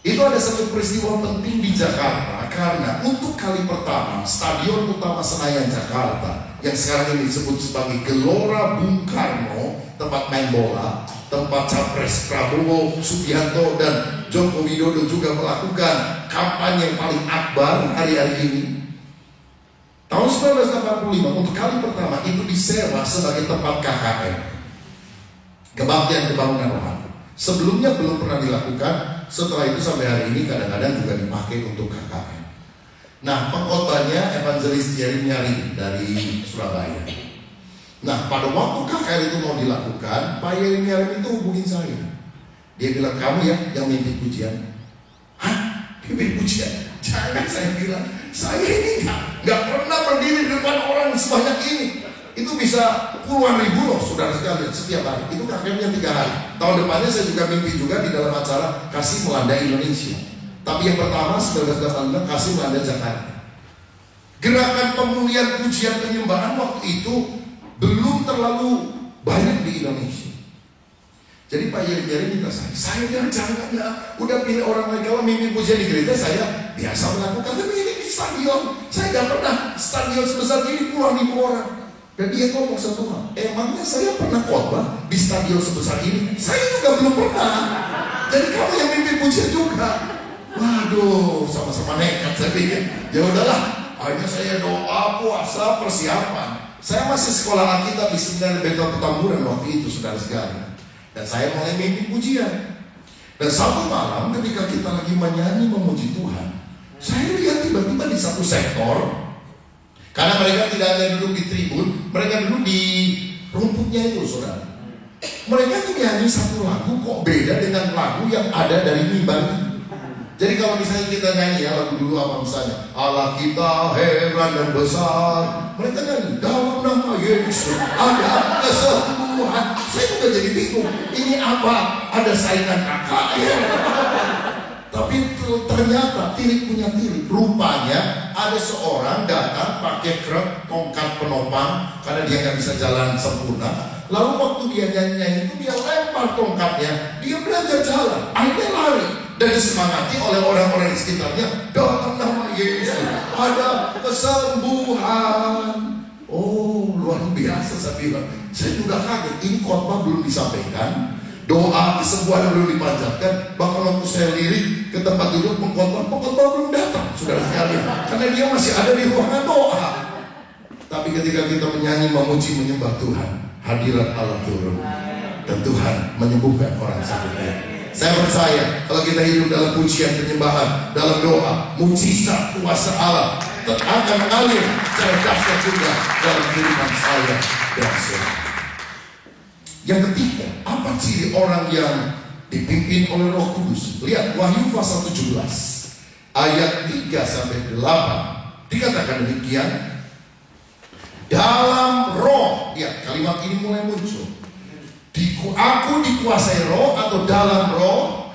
itu ada satu peristiwa penting di Jakarta, karena untuk kali pertama Stadion Utama Senayan Jakarta, yang sekarang ini disebut sebagai Gelora Bung Karno, tempat main bola, tempat Capres Prabowo Subianto dan Joko Widodo juga melakukan kampanye yang paling akbar hari-hari ini. Tahun 1985 untuk kali pertama itu disewa sebagai tempat KKR, Kebaktian Kebangunan Rohani. Sebelumnya belum pernah dilakukan. Setelah itu sampai hari ini kadang-kadang juga dipakai untuk KKR. Nah, pengkhotbahnya Evangelis Jerry Nyari dari Surabaya. Nah, pada waktu KKR itu mau dilakukan, Pak Jerry Nyari itu hubungin saya. Dia bilang, kamu ya yang mimpin pujian. Hah? Mimpin pujian? Jangan, saya bilang, saya ini nggak pernah berdiri di depan orang sebanyak ini. Itu bisa puluhan ribu loh, saudara sekalian, setiap hari. Itu KKR-nya 3 hari. Tahun depannya saya juga mimpi juga di dalam acara Kasih Melanda Indonesia. Tapi yang pertama 1985 Kasih Melanda Jakarta. Gerakan pemulihan pujian penyembahan waktu itu belum terlalu banyak di Indonesia. Jadi Pak Yeri minta saya bilang jangan ya, udah pilih orang lain. Kalau mimpi pujian di gereja saya biasa melakukan, tapi ini di stadion saya nggak pernah stadion sebesar ini puluhan ribu orang. Dan dia ngomong satu hal, emangnya saya pernah khotbah di stadion sebesar ini? Saya juga belum pernah. Jadi kamu yang mimpi pujian juga. Waduh, sama-sama nekat saya pikir. Ya udahlah, hanya saya doa, puasa, persiapan. Saya masih sekolah Alkitab di Seminari Betel Petamburan waktu itu, saudara sekalian. Dan saya mulai mimpi pujian. Dan satu malam ketika kita lagi menyanyi memuji Tuhan, saya lihat tiba-tiba di satu sektor, karena mereka tidak ada duduk di tribun, mereka duduk di rumputnya itu, saudara. Mereka tuh nyanyi satu lagu kok beda dengan lagu yang ada dari mimbar ini. Jadi kalau misalnya kita nyanyi ya lagu dulu apa misalnya, Allah kita heran dan besar, mereka nyanyi dalam nama Yesus ada kesembuhan. Saya juga jadi bingung, ini apa? Ada saingan kakak ya? Tapi ternyata tirik punya tirik. Rupanya ada seorang datang pakai krek, tongkat penopang, karena dia nggak bisa jalan sempurna. Lalu waktu dia nyanyi itu dia lempar tongkatnya, dia belajar jalan, akhirnya lari. Dan disemangati oleh orang-orang di sekitarnya, dalam nama Yesus ada kesembuhan. Oh, luar biasa, saya bilang. Saya juga kaget, ini khotbah belum disampaikan, doa kesembuhan belum dipanjatkan. Bahkan waktu saya lirik ke tempat duduk pengkhotbah belum datang, saudara sekalian, karena dia masih ada di ruangan doa. Tapi ketika kita menyanyi, memuji, menyembah Tuhan, hadirat Allah turun dan Tuhan menyembuhkan orang sakitnya. Saya percaya kalau kita hidup dalam pujian, penyembahan, dalam doa, mujizat kuasa Allah akan mengalir secara dahsyat juga dalam kehidupan saya dan saudara. Yang ketiga, apa ciri orang yang dipimpin oleh Roh Kudus? Lihat Wahyu pasal 17 ayat 3-8. Dikatakan demikian, dalam roh. Lihat kalimat ini mulai muncul. Aku dikuasai roh atau dalam roh.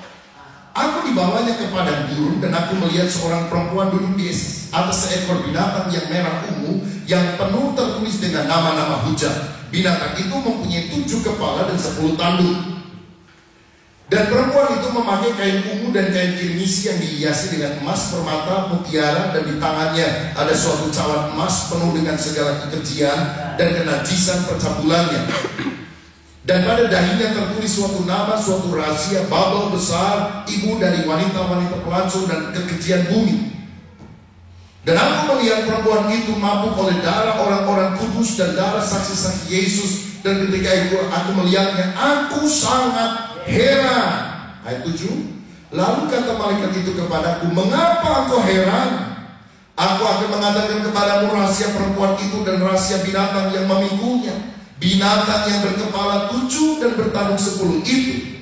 Aku dibawanya ke padang gurun dan aku melihat seorang perempuan duduk di atas seekor binatang yang merah ungu yang penuh tertulis dengan nama-nama hujat. Binatang itu mempunyai 7 kepala dan 10 tanduk. Dan perempuan itu memakai kain ungu dan kain kirmisi yang dihiasi dengan emas, permata, mutiara, dan di tangannya ada suatu cawan emas penuh dengan segala kekejian dan kenajisan percabulannya. Dan pada dahinya tertulis suatu nama, suatu rahasia, Babel besar, ibu dari wanita-wanita pelancong dan kekejian bumi. Dan aku melihat perempuan itu mabuk oleh darah orang-orang kudus dan darah saksi-saksi Yesus. Dan ketika itu aku melihatnya, aku sangat heran. Ayat 7. Lalu kata malaikat itu kepadaku, mengapa engkau heran? Aku akan mengatakan kepadamu rahasia perempuan itu dan rahasia binatang yang memikunya. Binatang yang berkepala 7 dan bertanduk 10 itu.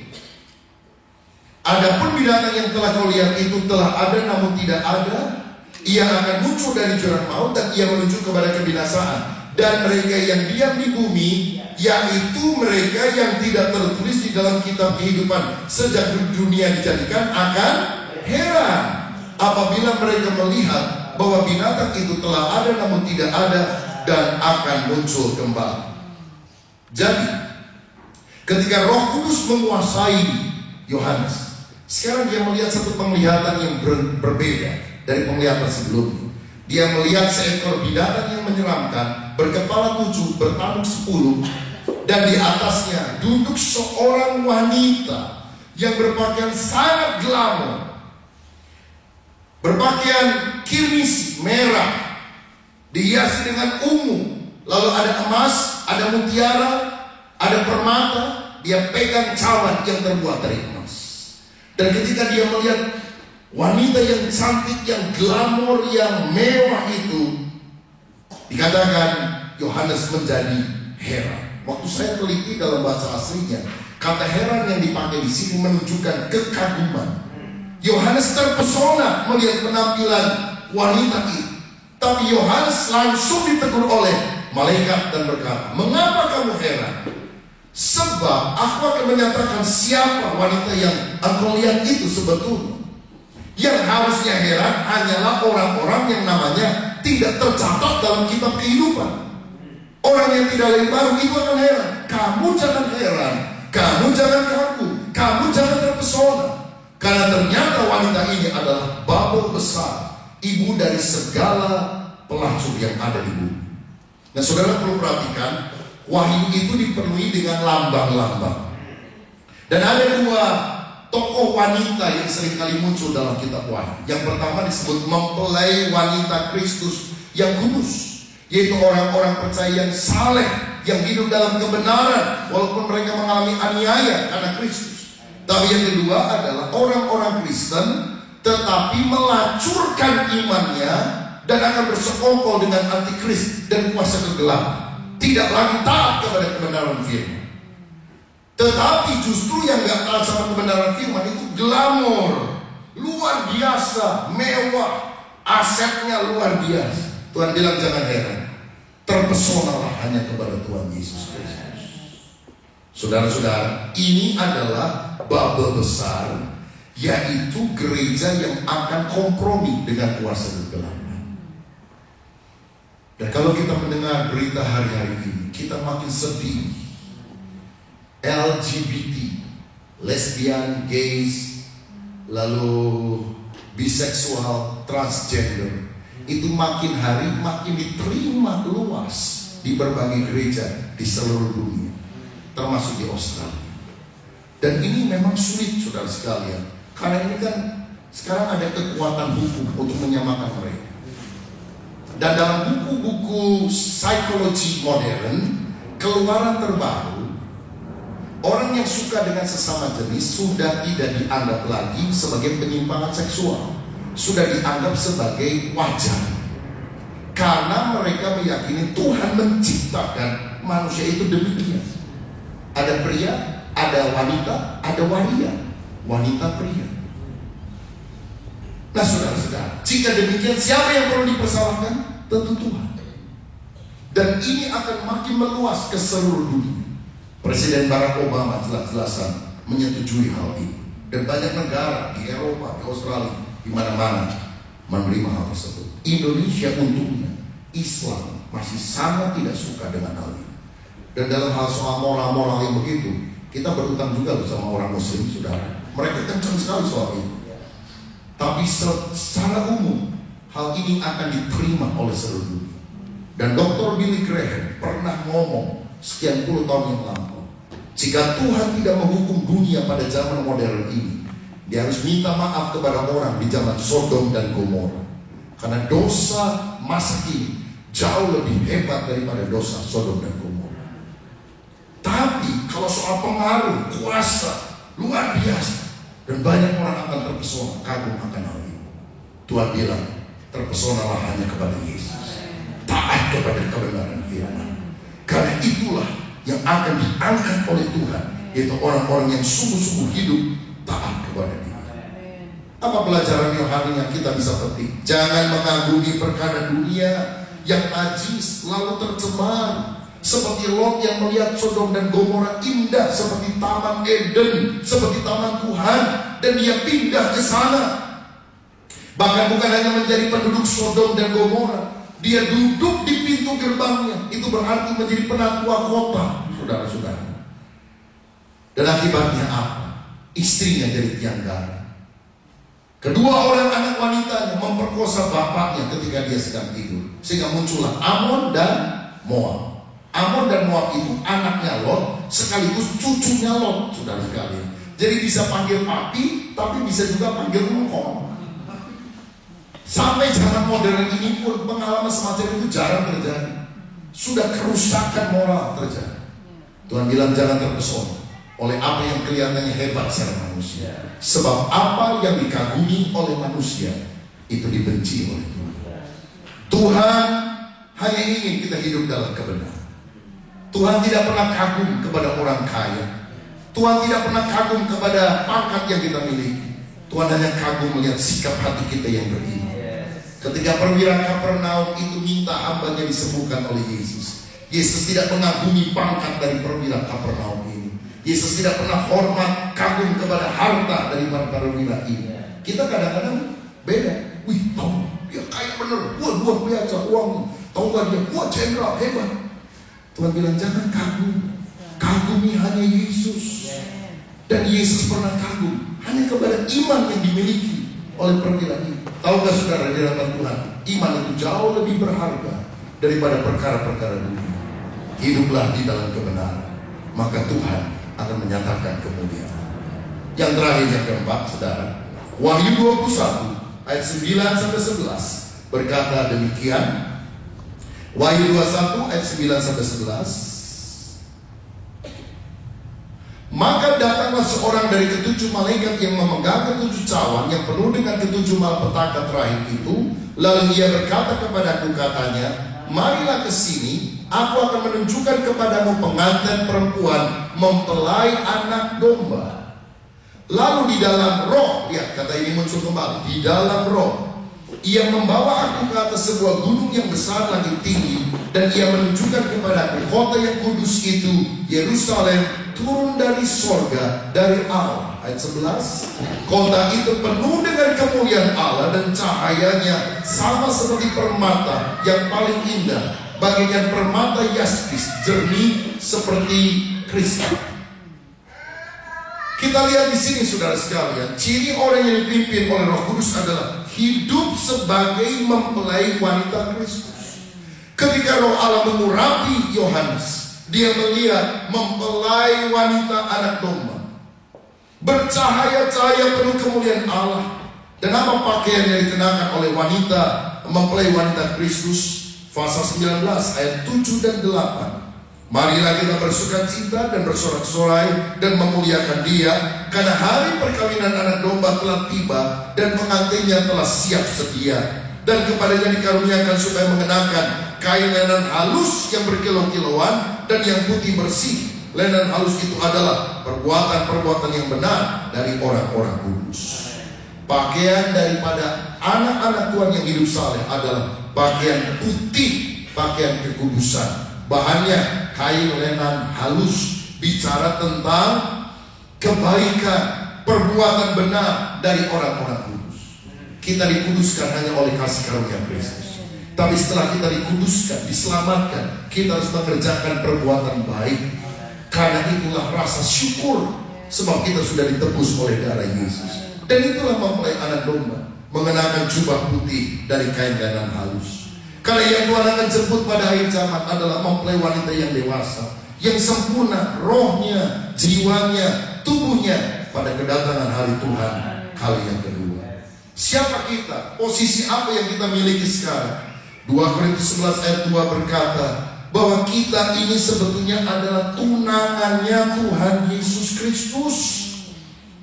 Adapun binatang yang telah kau lihat itu telah ada namun tidak ada. Ia akan muncul dari jurang maut dan ia menuju kepada kebinasaan. Dan mereka yang diam di bumi yaitu mereka yang tidak tertulis di dalam kitab kehidupan sejak dunia dijadikan akan heran apabila mereka melihat bahwa binatang itu telah ada namun tidak ada dan akan muncul kembali. Jadi ketika Roh Kudus menguasai Yohanes, sekarang dia melihat satu penglihatan yang berbeda dari penglihatan sebelumnya. Dia melihat seekor binatang yang menyeramkan, berkepala 7, bertanduk 10, dan di atasnya duduk seorang wanita yang berpakaian sangat glamor, berpakaian kirmis merah, dihiasi dengan ungu, lalu ada emas, ada mutiara, ada permata. Dia pegang cawan yang terbuat dari emas. Dan ketika dia melihat wanita yang cantik, yang glamor, yang mewah itu, dikatakan Yohanes menjadi heran. Waktu saya teliti dalam bahasa aslinya, kata heran yang dipakai di sini menunjukkan kekaguman. Yohanes terpesona melihat penampilan wanita itu. Tapi Yohanes langsung ditegur oleh malaikat dan berkata, "Mengapa kamu heran? Sebab aku akan menyatakan siapa wanita yang engkau lihat itu sebetulnya." Yang harusnya heran hanyalah orang-orang yang namanya tidak tercatat dalam kitab kehidupan. Orang yang tidak lahir baru itu akan heran. Kamu jangan heran, kamu jangan kagum, kamu jangan terpesona, karena ternyata wanita ini adalah Babel besar, ibu dari segala pelacur yang ada di bumi. Nah, saudara perlu perhatikan, wahyu itu dipenuhi dengan lambang-lambang. Dan ada dua tokoh wanita yang seringkali muncul dalam kitab Wahyu. Yang pertama disebut mempelai wanita Kristus yang kudus, yaitu orang-orang percaya yang saleh, yang hidup dalam kebenaran walaupun mereka mengalami aniaya karena Kristus. Tapi yang kedua adalah orang-orang Kristen tetapi melacurkan imannya dan akan bersekongkol dengan antikris dan kuasa kegelapan, tidak lagi taat kepada kebenaran firman. Tetapi justru yang gak taat sama kebenaran firman itu glamor, luar biasa, mewah, asetnya luar biasa. Tuhan bilang jangan heran, terpesonalah hanya kepada Tuhan Yesus Kristus. Saudara-saudara, ini adalah Babel besar, yaitu gereja yang akan kompromi dengan kuasa kegelapan. Dan kalau kita mendengar berita hari-hari ini, kita makin sedih. LGBT, lesbian, gays, lalu biseksual, transgender, itu makin hari makin diterima luas di berbagai gereja di seluruh dunia, termasuk di Australia. Dan ini memang sulit, saudara sekalian, karena ini kan sekarang ada kekuatan hukum untuk menyamakan mereka. Dan dalam buku-buku psikologi modern, keluaran terbaru, orang yang suka dengan sesama jenis sudah tidak dianggap lagi sebagai penyimpangan seksual, sudah dianggap sebagai wajar. Karena mereka meyakini Tuhan menciptakan manusia itu demikian. Ada pria, ada wanita, ada waria, wanita pria. Nah, saudara-saudara, jika demikian siapa yang perlu dipersalahkan? Tentu Tuhan. Dan ini akan makin meluas ke seluruh dunia. Presiden Barack Obama jelas-jelasan menyetujui hal ini. Dan banyak negara di Eropa, di Australia, di mana-mana menerima hal tersebut. Indonesia untungnya Islam masih sangat tidak suka dengan hal ini. Dan dalam hal soal moral-moral yang begitu, kita berutang juga bersama orang Muslim, saudara. Mereka kencang sekali soal itu. Tapi secara umum hal ini akan diterima oleh seluruh dunia. Dan Dr. Billy Graham pernah ngomong sekian puluh tahun yang lalu, jika Tuhan tidak menghukum dunia pada zaman modern ini, Dia harus minta maaf kepada orang di zaman Sodom dan Gomora, karena dosa masa kini jauh lebih hebat daripada dosa Sodom dan Gomora. Tapi kalau soal pengaruh, kuasa luar biasa, dan banyak orang akan terpesona, kagum akan hal ini. Tuhan bilang, terpesonalah hanya kepada Yesus, taat kepada kebenaran firman. Karena itulah yang akan diangkat oleh Tuhan, yaitu orang-orang yang sungguh-sungguh hidup taat kepada Dia. Apa pelajaran Yohanes yang kita bisa petik? Jangan mengagumi perkara dunia yang najis lalu tercemar, Seperti Lot yang melihat Sodom dan Gomora indah seperti Taman Eden, seperti taman Tuhan, dan dia pindah ke sana. Bahkan bukan hanya menjadi penduduk Sodom dan Gomora, dia duduk di pintu gerbangnya. Itu berarti menjadi penatua kota, saudara-saudara. Dan akibatnya apa? Istrinya jadi tiang garam. Kedua orang anak wanitanya memperkosa bapaknya ketika dia sedang tidur, sehingga muncullah Amon dan Moab. Amon dan Moab itu anaknya Lot sekaligus cucunya Lot, saudara sekalian. Jadi bisa panggil papi, tapi bisa juga panggil engkong. Sampai zaman modern ini pun pengalaman semacam itu jarang terjadi. Sudah kerusakan moral terjadi. Tuhan bilang jangan terpesona oleh apa yang kelihatannya hebat secara manusia. Sebab apa yang dikagumi oleh manusia itu dibenci oleh Tuhan. Tuhan hanya ingin kita hidup dalam kebenaran. Tuhan tidak pernah kagum kepada orang kaya. Tuhan tidak pernah kagum kepada pangkat yang kita miliki. Tuhan hanya kagum melihat sikap hati kita yang beriman. Ketika perwira Kapernaum itu minta hambanya disembuhkan oleh Yesus, Yesus tidak mengagumi pangkat dari perwira Kapernaum ini. Yesus tidak pernah hormat, kagum kepada harta dari perwira ini. Kita kadang-kadang beda. Wih, tahu dia kaya bener, luar biasa uangnya. Tahu gak dia, jenderal hebat. Tuhan bilang jangan kagum, kagumi hanya Yesus. Dan Yesus pernah kagum hanya kepada iman yang dimiliki oleh perwira ini. Tahu gak saudara, di hadapan Tuhan iman itu jauh lebih berharga daripada perkara-perkara dunia. Hiduplah di dalam kebenaran, maka Tuhan akan menyatakan kemuliaan. Yang terakhir, yang keempat, saudara, Wahyu 21 ayat 9-11 berkata demikian. Wahyu 21 ayat 9-11. Maka datanglah seorang dari ketujuh malaikat yang memegang ketujuh cawan yang penuh dengan ketujuh malapetaka terakhir itu. Lalu ia berkata kepadaku, katanya, marilah ke sini, aku akan menunjukkan kepadamu pengantin perempuan mempelai anak domba. Lalu di dalam roh, lihat kata ini muncul kembali, di dalam roh ia membawa aku ke atas sebuah gunung yang besar lagi tinggi, dan ia menunjukkan kepadaku kota yang kudus itu, Yerusalem, turun dari sorga, dari Allah. Ayat 11. Kota itu penuh dengan kemuliaan Allah, dan cahayanya sama seperti permata yang paling indah, bagaikan permata yaspis, jernih seperti kristal. Kita lihat di sini, saudara sekalian, ciri orang yang dipimpin oleh Roh Kudus adalah hidup sebagai mempelai wanita Kristus. Ketika Roh Allah mengurapi Yohanes, dia melihat mempelai wanita anak domba, bercahaya-cahaya penuh kemuliaan Allah. Dan apa pakaian yang dikenakan oleh wanita, mempelai wanita Kristus? Pasal 19 ayat 7 dan 8. Marilah kita bersukacita dan bersorak-sorai dan memuliakan Dia, karena hari perkawinan anak domba telah tiba dan pengantinnya telah siap sedia. Dan kepadanya dikaruniakan supaya mengenakan kain lenan halus yang berkilau-kilauan dan yang putih bersih. Lenan halus itu adalah perbuatan-perbuatan yang benar dari orang-orang kudus. Pakaian daripada anak-anak Tuhan yang hidup saleh adalah pakaian putih, pakaian kekudusan. Bahannya kain lenan halus, bicara tentang kebaikan, perbuatan benar dari orang-orang kudus. Kita dikuduskan hanya oleh kasih karunia Kristus. Tapi setelah kita dikuduskan, diselamatkan, kita harus mengerjakan perbuatan baik. Karena itulah rasa syukur, sebab kita sudah ditebus oleh darah Yesus. Dan itulah mempelai anak domba, mengenakan jubah putih dari kain lenan halus. Karena yang Tuhan akan jemput pada akhir zaman adalah mempelai wanita yang dewasa, yang sempurna rohnya, jiwanya, tubuhnya pada kedatangan hari Tuhan kali yang kedua. Siapa kita? Posisi apa yang kita miliki sekarang? 2 Korintus 11 ayat 2 berkata bahwa kita ini sebetulnya adalah tunangannya Tuhan Yesus Kristus.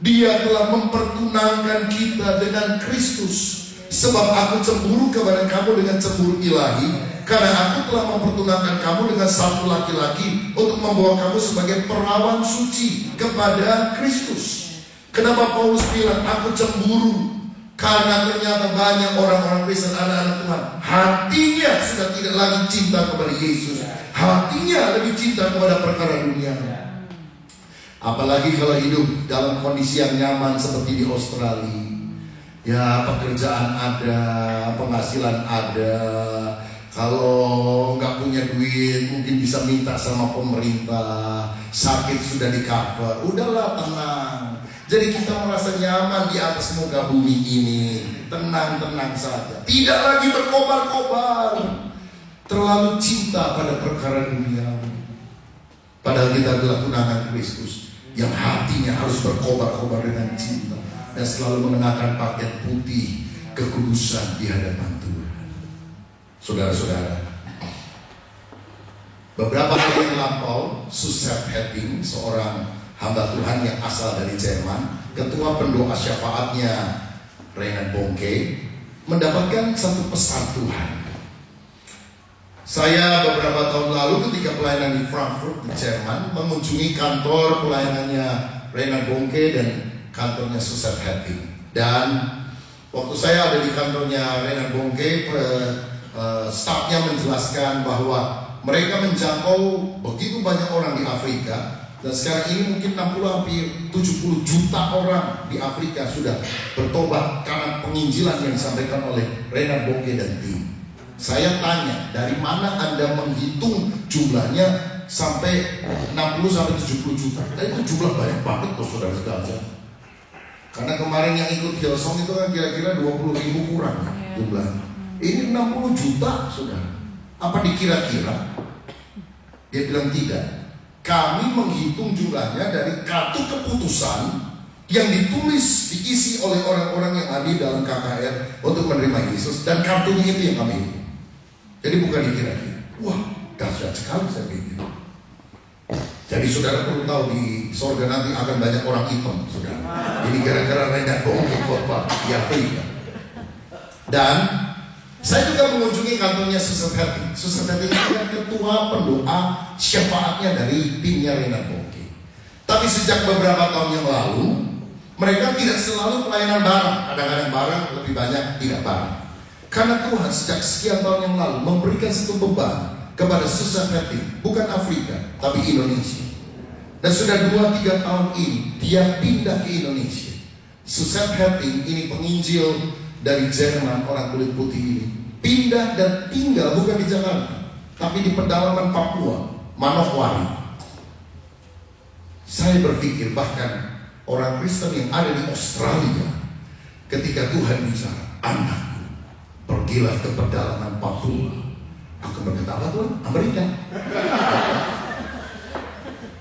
Dia telah mempertunangkan kita dengan Kristus. Sebab aku cemburu kepada kamu dengan cemburu ilahi, karena aku telah mempertunangkan kamu dengan satu laki-laki untuk membawa kamu sebagai perawan suci kepada Kristus. Kenapa Paulus bilang aku cemburu? Karena ternyata banyak orang-orang Kristen, anak-anak Tuhan, hatinya sudah tidak lagi cinta kepada Yesus. Hatinya lebih cinta kepada perkara dunia. Apalagi kalau hidup dalam kondisi yang nyaman seperti di Australia. Ya, pekerjaan ada, penghasilan ada. Kalau nggak punya duit mungkin bisa minta sama pemerintah. Sakit sudah di cover. Udahlah, tenang. Jadi kita merasa nyaman di atas muka bumi ini. Tenang-tenang saja. Tidak lagi berkobar-kobar. Terlalu cinta pada perkara dunia. Padahal kita adalah tunangan Kristus yang hatinya harus berkobar-kobar dengan cinta dan selalu mengenakan pakaian putih kekudusan di hadapan Tuhan. Saudara-saudara, beberapa hari yang lampau, Susan Hetting, seorang hamba Tuhan yang asal dari Jerman, ketua pendoa syafaatnya Reinhard Bonke, mendapatkan satu pesan Tuhan. Saya beberapa tahun lalu ketika pelayanan di Frankfurt di Jerman mengunjungi kantor pelayanannya Reinhard Bonke dan kantornya Susan Hetting. Dan waktu saya ada di kantornya Reinhard Bonke, stafnya menjelaskan bahwa mereka menjangkau begitu banyak orang di Afrika. Dan sekarang ini mungkin 60 hampir 70 juta orang di Afrika sudah bertobat karena penginjilan yang disampaikan oleh Reinhard Bonke dan tim. Saya tanya, dari mana Anda menghitung jumlahnya sampai 60 sampai 70 juta? Dan itu jumlah banyak banget loh saudara-saudara. Karena kemarin yang ikut Hillsong itu kan kira-kira 20.000 kurang jumlahnya. Ini 60 juta saudara. Apa dikira-kira? Dia bilang tidak. Kami menghitung jumlahnya dari kartu keputusan yang ditulis, diisi oleh orang-orang yang hadir dalam KKR untuk menerima Yesus. Dan kartunya itu yang kami hitung. Jadi bukan dikira-kira. Wah, dahsyat sekali saya pikir. Jadi saudara perlu tahu di sorga nanti akan banyak orang hitam, saudara. Ini gara-gara Reinhard Bonke khotbah di Afrika. Dan saya juga mengunjungi kantornya Susan Hetting. Susan Hetting itu kan ketua pendoa syafaatnya dari timnya Reinhard Bonke. Tapi sejak beberapa tahun yang lalu, mereka tidak selalu pelayanan bareng. Kadang-kadang bareng, lebih banyak tidak bareng. Karena Tuhan sejak sekian tahun yang lalu memberikan satu beban kepada Susan Hetting, bukan Afrika, tapi Indonesia. Dan sudah 2-3 tahun ini dia pindah ke Indonesia. Susan Hetting ini penginjil dari Jerman, orang kulit putih ini, pindah dan tinggal bukan di Jakarta, tapi di pedalaman Papua, Manokwari. Saya berpikir bahkan orang Kristen yang ada di Australia, ketika Tuhan bicara, anakku, pergilah ke pedalaman Papua. Aku berkata, apa Tuhan? Amerika.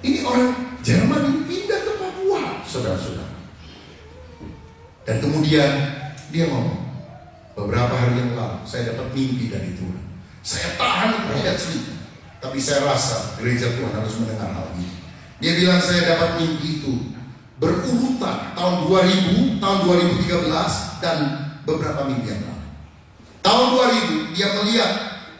Ini orang Jerman ini pindah ke Papua, saudara-saudara. Dan kemudian dia ngomong, beberapa hari yang lalu saya dapat mimpi dari Tuhan. Saya tahan tidak cerita, tapi saya rasa gereja Tuhan harus mendengar hal ini. Dia bilang saya dapat mimpi itu berurutan tahun 2000, tahun 2013 dan beberapa minggu yang lalu. Tahun 2000 dia melihat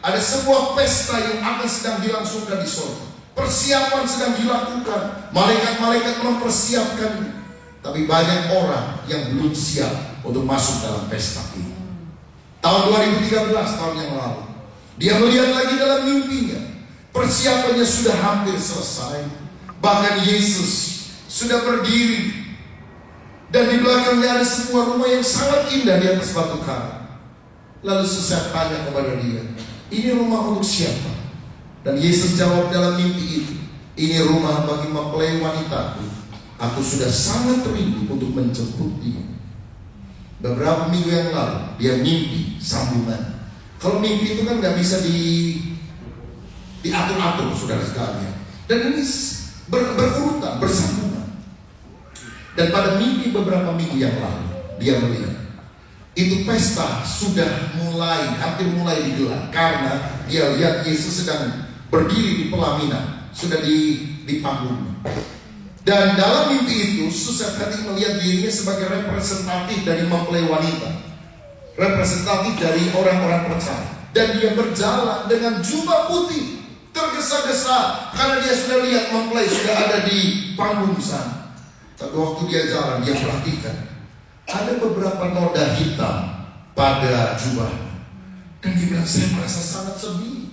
ada sebuah pesta yang akan sedang dilangsungkan di sorga. Persiapan sedang dilakukan, malaikat-malaikat mempersiapkan. Tapi banyak orang yang belum siap untuk masuk dalam pesta ini. Tahun 2013, tahun yang lalu, dia melihat lagi dalam mimpinya, persiapannya sudah hampir selesai. Bahkan Yesus sudah berdiri, dan di belakangnya ada sebuah rumah yang sangat indah di atas batu karang. Lalu Susan tanya kepada dia, ini rumah untuk siapa? Dan Yesus jawab dalam mimpi itu, ini rumah bagi mempelai wanitaku. Aku sudah sangat rindu untuk menjemput dia. Beberapa minggu yang lalu dia mimpi sambungan. Kalau mimpi itu kan nggak bisa diatur-atur, saudara sekalian. Dan ini berurutan, bersambungan. Dan pada mimpi beberapa minggu yang lalu dia melihat itu pesta sudah hampir mulai digelar, karena dia lihat Yesus sedang berdiri di pelaminan, sudah di panggungnya. Dan dalam mimpi itu Susan Hetting melihat dirinya sebagai representatif dari mempelai wanita, representatif dari orang-orang percaya. Dan dia berjalan dengan jubah putih, tergesa-gesa karena dia sudah lihat mempelai sudah ada di panggung sana. Tapi waktu dia jalan, dia perhatikan ada beberapa noda hitam pada jubahnya. Dan dia bilang, saya merasa sangat sedih.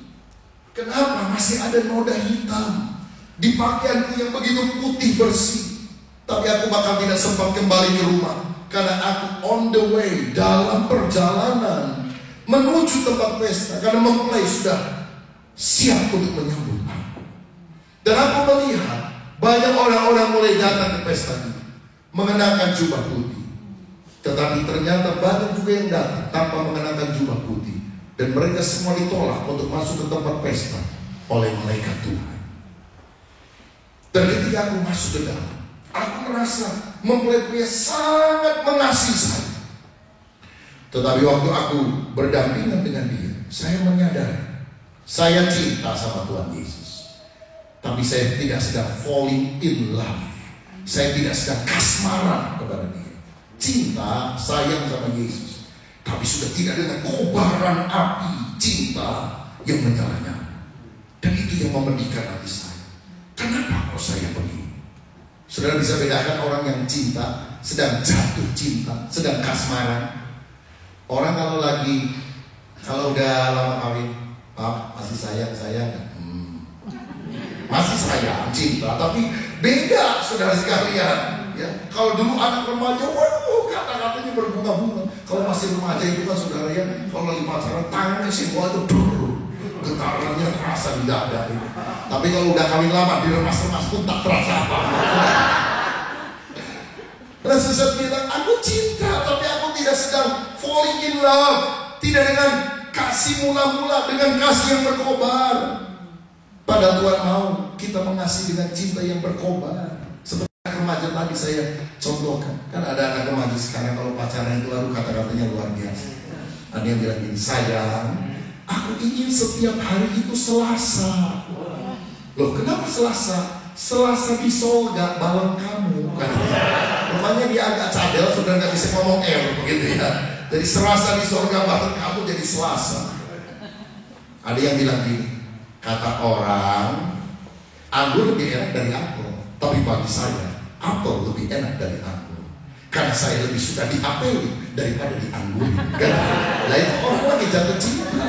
Kenapa masih ada noda hitam di pakaianku yang begitu putih bersih? Tapi aku bakal tidak sempat kembali ke rumah, karena aku on the way, dalam perjalanan menuju tempat pesta. Karena mempelai sudah siap untuk menyambut aku. Dan aku melihat banyak orang-orang mulai datang ke pesta ini mengenakan jubah putih. Tetapi ternyata banyak juga yang datang tanpa mengenakan jubah putih. Dan mereka semua ditolak untuk masuk ke tempat pesta oleh malaikat Tuhan. Dan ketika aku masuk ke dalam, aku merasa mempelai pria sangat mengasihi saya. Tetapi waktu aku berdampingan dengan dia, saya menyadari saya cinta sama Tuhan Yesus. Tapi saya tidak sedang falling in love. Saya tidak sedang kasmaran kepada dia. Cinta, sayang sama Yesus, tapi sudah tidak dengan kobaran api cinta yang menyala-nyala. Dan itu yang memedihkan hati saya. Kenapa kok saya begini? Saudara bisa bedakan orang yang cinta, sedang jatuh cinta, sedang kasmaran. Orang kalau udah lama kawin, Pak, masih sayang? Masih sayang, cinta, tapi beda saudara sekalian. Ya, kalau dulu anak remaja, waduh, kata-katanya berbunga-bunga. Kalau masih remaja itu kan saudara ya, kalau lagi pacaran tangan ke simbol itu getarannya terasa di dada itu. Tapi kalau udah kawin lama, diremas-remas pun tak terasa apa-apa. Dan sesuatu bilang, aku cinta, tapi aku tidak sedang falling in love. Tidak dengan kasih mula-mula, dengan kasih yang berkobar. Pada Tuhan mau kita mengasihi dengan cinta yang berkobar. Seperti remaja tadi saya contohkan. Kan ada anak remaja sekarang kalau pacaran itu lalu kata-katanya luar biasa. Ada yang bilang gini, sayang, aku ingin setiap hari itu Selasa. Loh, kenapa Selasa? Selasa di Solga balon kamu. Rupanya dia agak cadel, sudah nggak bisa ngomong begitu ya. Jadi Selasa di Solga balon kamu jadi Selasa. Ada yang bilang gini, kata orang, anggur lebih enak dari apel. Tapi bagi saya, apel lebih enak dari anggur. Karena saya lebih suka diapeli daripada dianggur. Nah itu orang lagi jatuh cinta.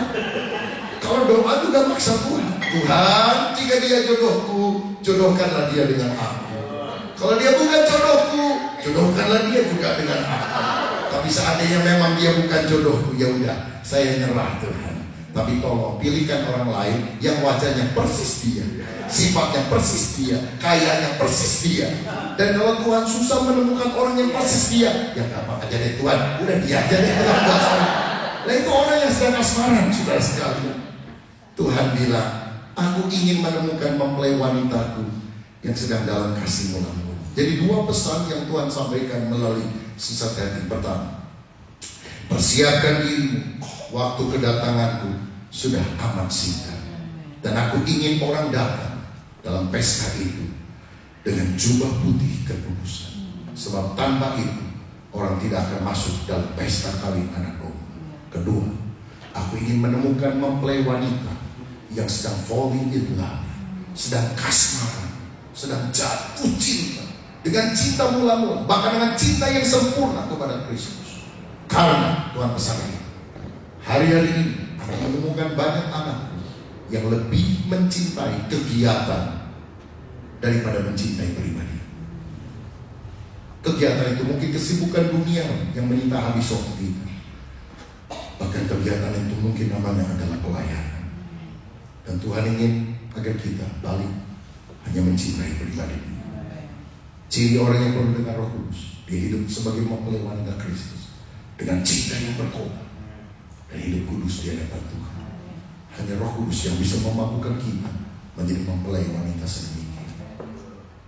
Kalau doa juga maksa Tuhan. Tuhan, jika dia jodohku, jodohkanlah dia dengan aku. Kalau dia bukan jodohku, jodohkanlah dia juga dengan aku. Tapi seandainya memang dia bukan jodohku, ya udah, saya nyerah Tuhan. Tapi tolong pilihkan orang lain yang wajahnya persis dia, sifatnya persis dia, kayanya persis dia. Dan kalau Tuhan susah menemukan orang yang persis dia, ya gak apa-apa aja deh Tuhan, udah dia aja deh buat saya. Nah itu orang yang sedang asmaran, saudara sekalian. Tuhan bilang, aku ingin menemukan mempelai wanitaku yang sedang dalam kasih mula-mula. Jadi dua pesan yang Tuhan sampaikan melalui sesat hati. Pertama, persiapkan dirimu, waktu kedatanganku sudah amat singkat. Dan aku ingin orang datang dalam pesta itu dengan jubah putih kekudusan. Sebab tanpa itu orang tidak akan masuk dalam pesta kawin anak domba. Kedua, aku ingin menemukan mempelai wanita yang sedang falling in love, sedang kasmaran, sedang jatuh cinta, dengan cinta mula-mula, bahkan dengan cinta yang sempurna kepada Kristus. Karena Tuhan pesan ini, hari-hari ini aku menemukan banyak anakku yang lebih mencintai kegiatan daripada mencintai pribadi. Kegiatan itu mungkin kesibukan dunia yang menyita habis waktu kita. Bahkan kegiatan itu mungkin namanya adalah pelayanan. Dan Tuhan ingin agar kita balik hanya mencintai pribadi. Ciri orang yang penuh dengan Roh Kudus, dia hidup sebagai mempelai wanita Kristus dengan cinta yang berkobar dan hidup kudus di hadapan Tuhan. Hanya Roh Kudus yang bisa memampukan kita menjadi mempelai wanita sedemikian.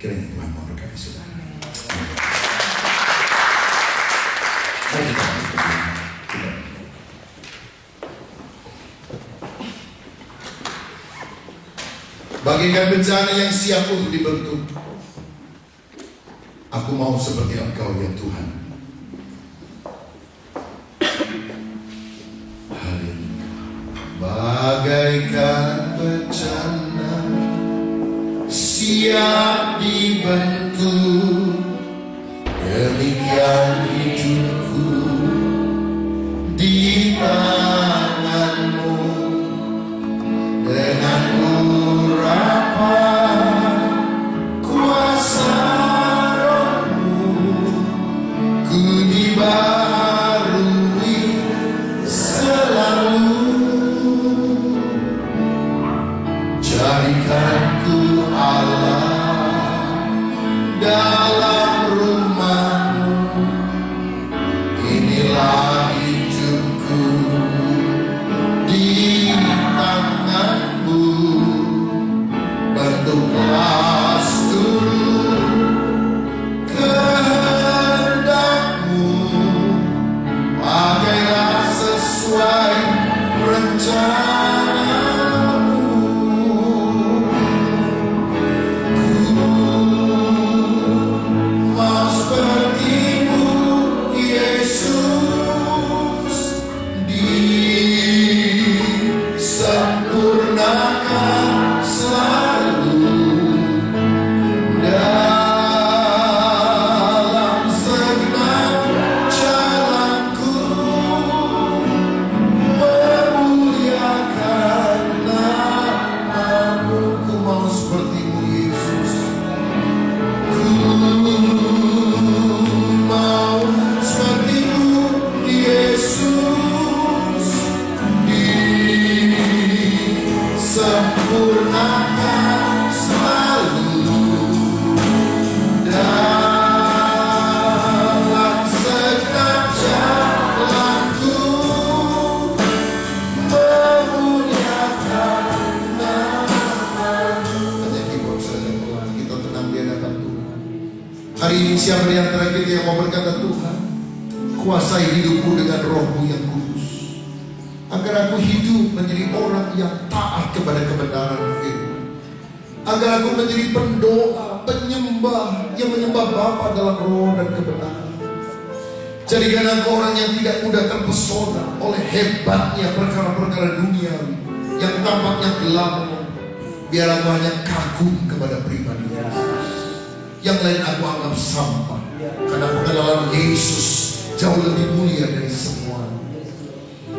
Kiranya Tuhan memberkati saudara. Mari kita berdoa. Bagaikan bencana yang siap untuk dibentuk, aku mau seperti Engkau ya Tuhan. Haleluya. Bagaikan bencana siap dibentuk, demikian hidup antara kita yang mau berkata, Tuhan, kuasai hidupku dengan Roh-Mu yang kudus, agar aku hidup menjadi orang yang taat kepada kebenaran firman, agar aku menjadi pendoa, penyembah yang menyembah Bapa dalam roh dan kebenaran. Jadikan aku orang yang tidak mudah terpesona oleh hebatnya perkara-perkara duniawi yang tampaknya gelap. Biar aku hanya kagum kepada pribadi Yesus. Yang lain aku anggap sampah, karena pengenalan Yesus jauh lebih mulia dari semua.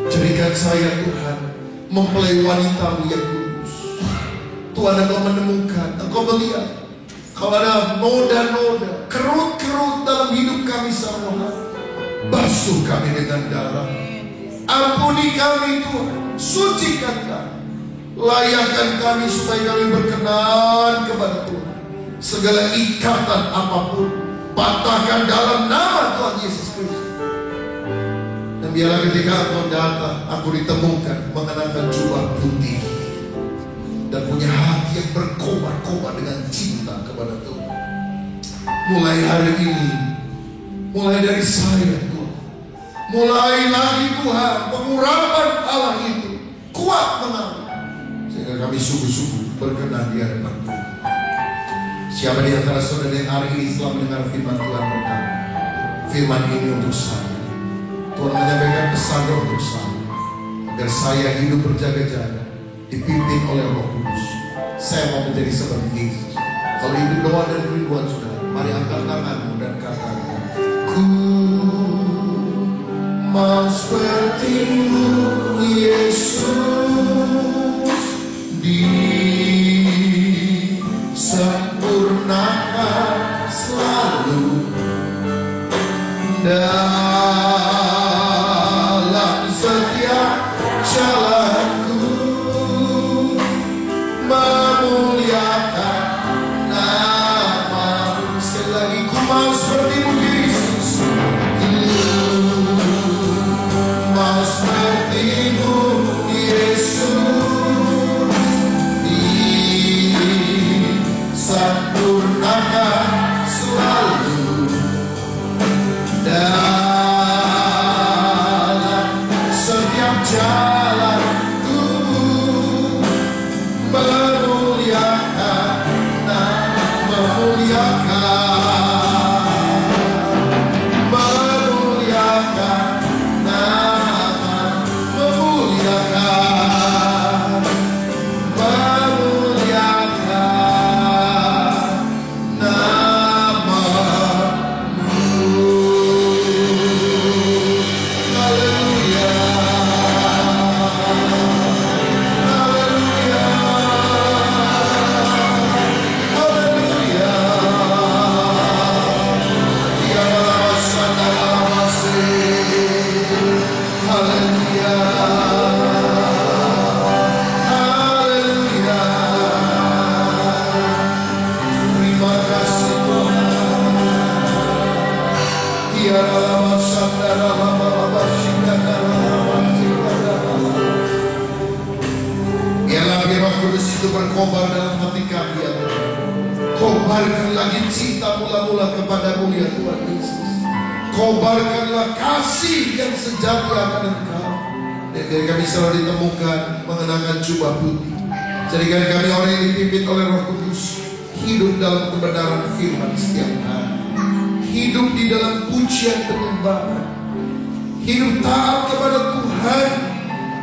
Jadikan saya, Tuhan, mempelai wanita-Mu yang kudus. Tuhan, Engkau menemukan, Engkau melihat kalau ada noda-noda, kerut-kerut dalam hidup kami semua, basuh kami dengan darah. Ampuni kami, Tuhan, sucikan kami, layakkan kami supaya kami berkenan kepada Tuhan. Segala ikatan apapun patahkan dalam nama Tuhan Yesus Kristus. Dan biarlah ketika Engkau datang, aku ditemukan mengenakan jubah putih dan punya hati yang berkobar-kobar dengan cinta kepada Tuhan. Mulai hari ini, mulai dari saya, Tuhan, mulai lagi Tuhan, pengurapan Allah itu kuat mengalir, sehingga kami sungguh-sungguh berkenan di hadapan Tuhan. Siapa di antara saudara yang hari ini setelah mendengar firman Tuhan berkata, firman ini untuk saya, Tuhan menyampaikan pesan untuk saya, agar saya hidup berjaga-jaga, dipimpin oleh Roh Kudus. Saya mau menjadi seperti Yesus. Kalau itu doa dan rinduan saudara, mari angkat tanganmu dan katakan, ku mau seperti-Mu Yesus, disempurnakan selalu dalam setiap jalanku, memuliakan nama-Mu. Sekali lagi, ku mau seperti-Mu Yesus, ku mau seperti-Mu Yesus, disempurnakan selalu dalam setiap jalanku, memuliakan Kudus itu berkobar dalam hati kami ya Tuhan. Kobarkan lagi cinta mula-mula kepadamu ya Tuhan Yesus. Kobarkanlah kasih yang sejati akan Engkau. Dan dari kami selalu ditemukan mengenakan jubah putih. Jadikan kami orang yang dipimpin oleh Roh Kudus, hidup dalam kebenaran firman setiap hari, hidup di dalam pujian penyembahan, hidup taat kepada Tuhan,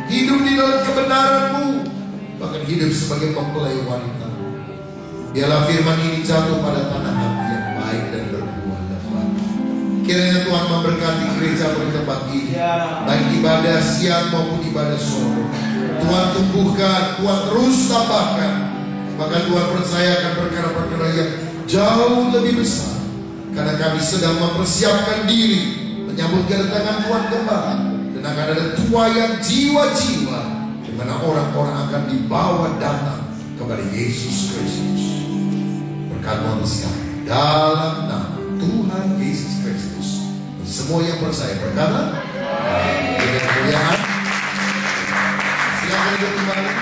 hidup di dalam kebenaran-Mu, bahkan hidup sebagai mempelai wanita. Biarlah firman ini jatuh pada tanah hati yang baik dan berbuah lebat. Kiranya Tuhan memberkati gereja pada tempat ini, baik ibadah siang maupun ibadah sore. Tuhan tumbuhkan, Tuhan terus tambahkan. Bahkan Tuhan percayakan perkara-perkara yang jauh lebih besar, karena kami sedang mempersiapkan diri menyambut kedatangan Tuhan kembali. Dan akan ada tuaian jiwa-jiwa di mana orang-orang akan dibawa datang kepada Yesus Kristus. Berkat Tuhan sekali dalam nama Tuhan Yesus Kristus. Semua yang percaya berkata, dengan kemuliaan. Silakan kembali.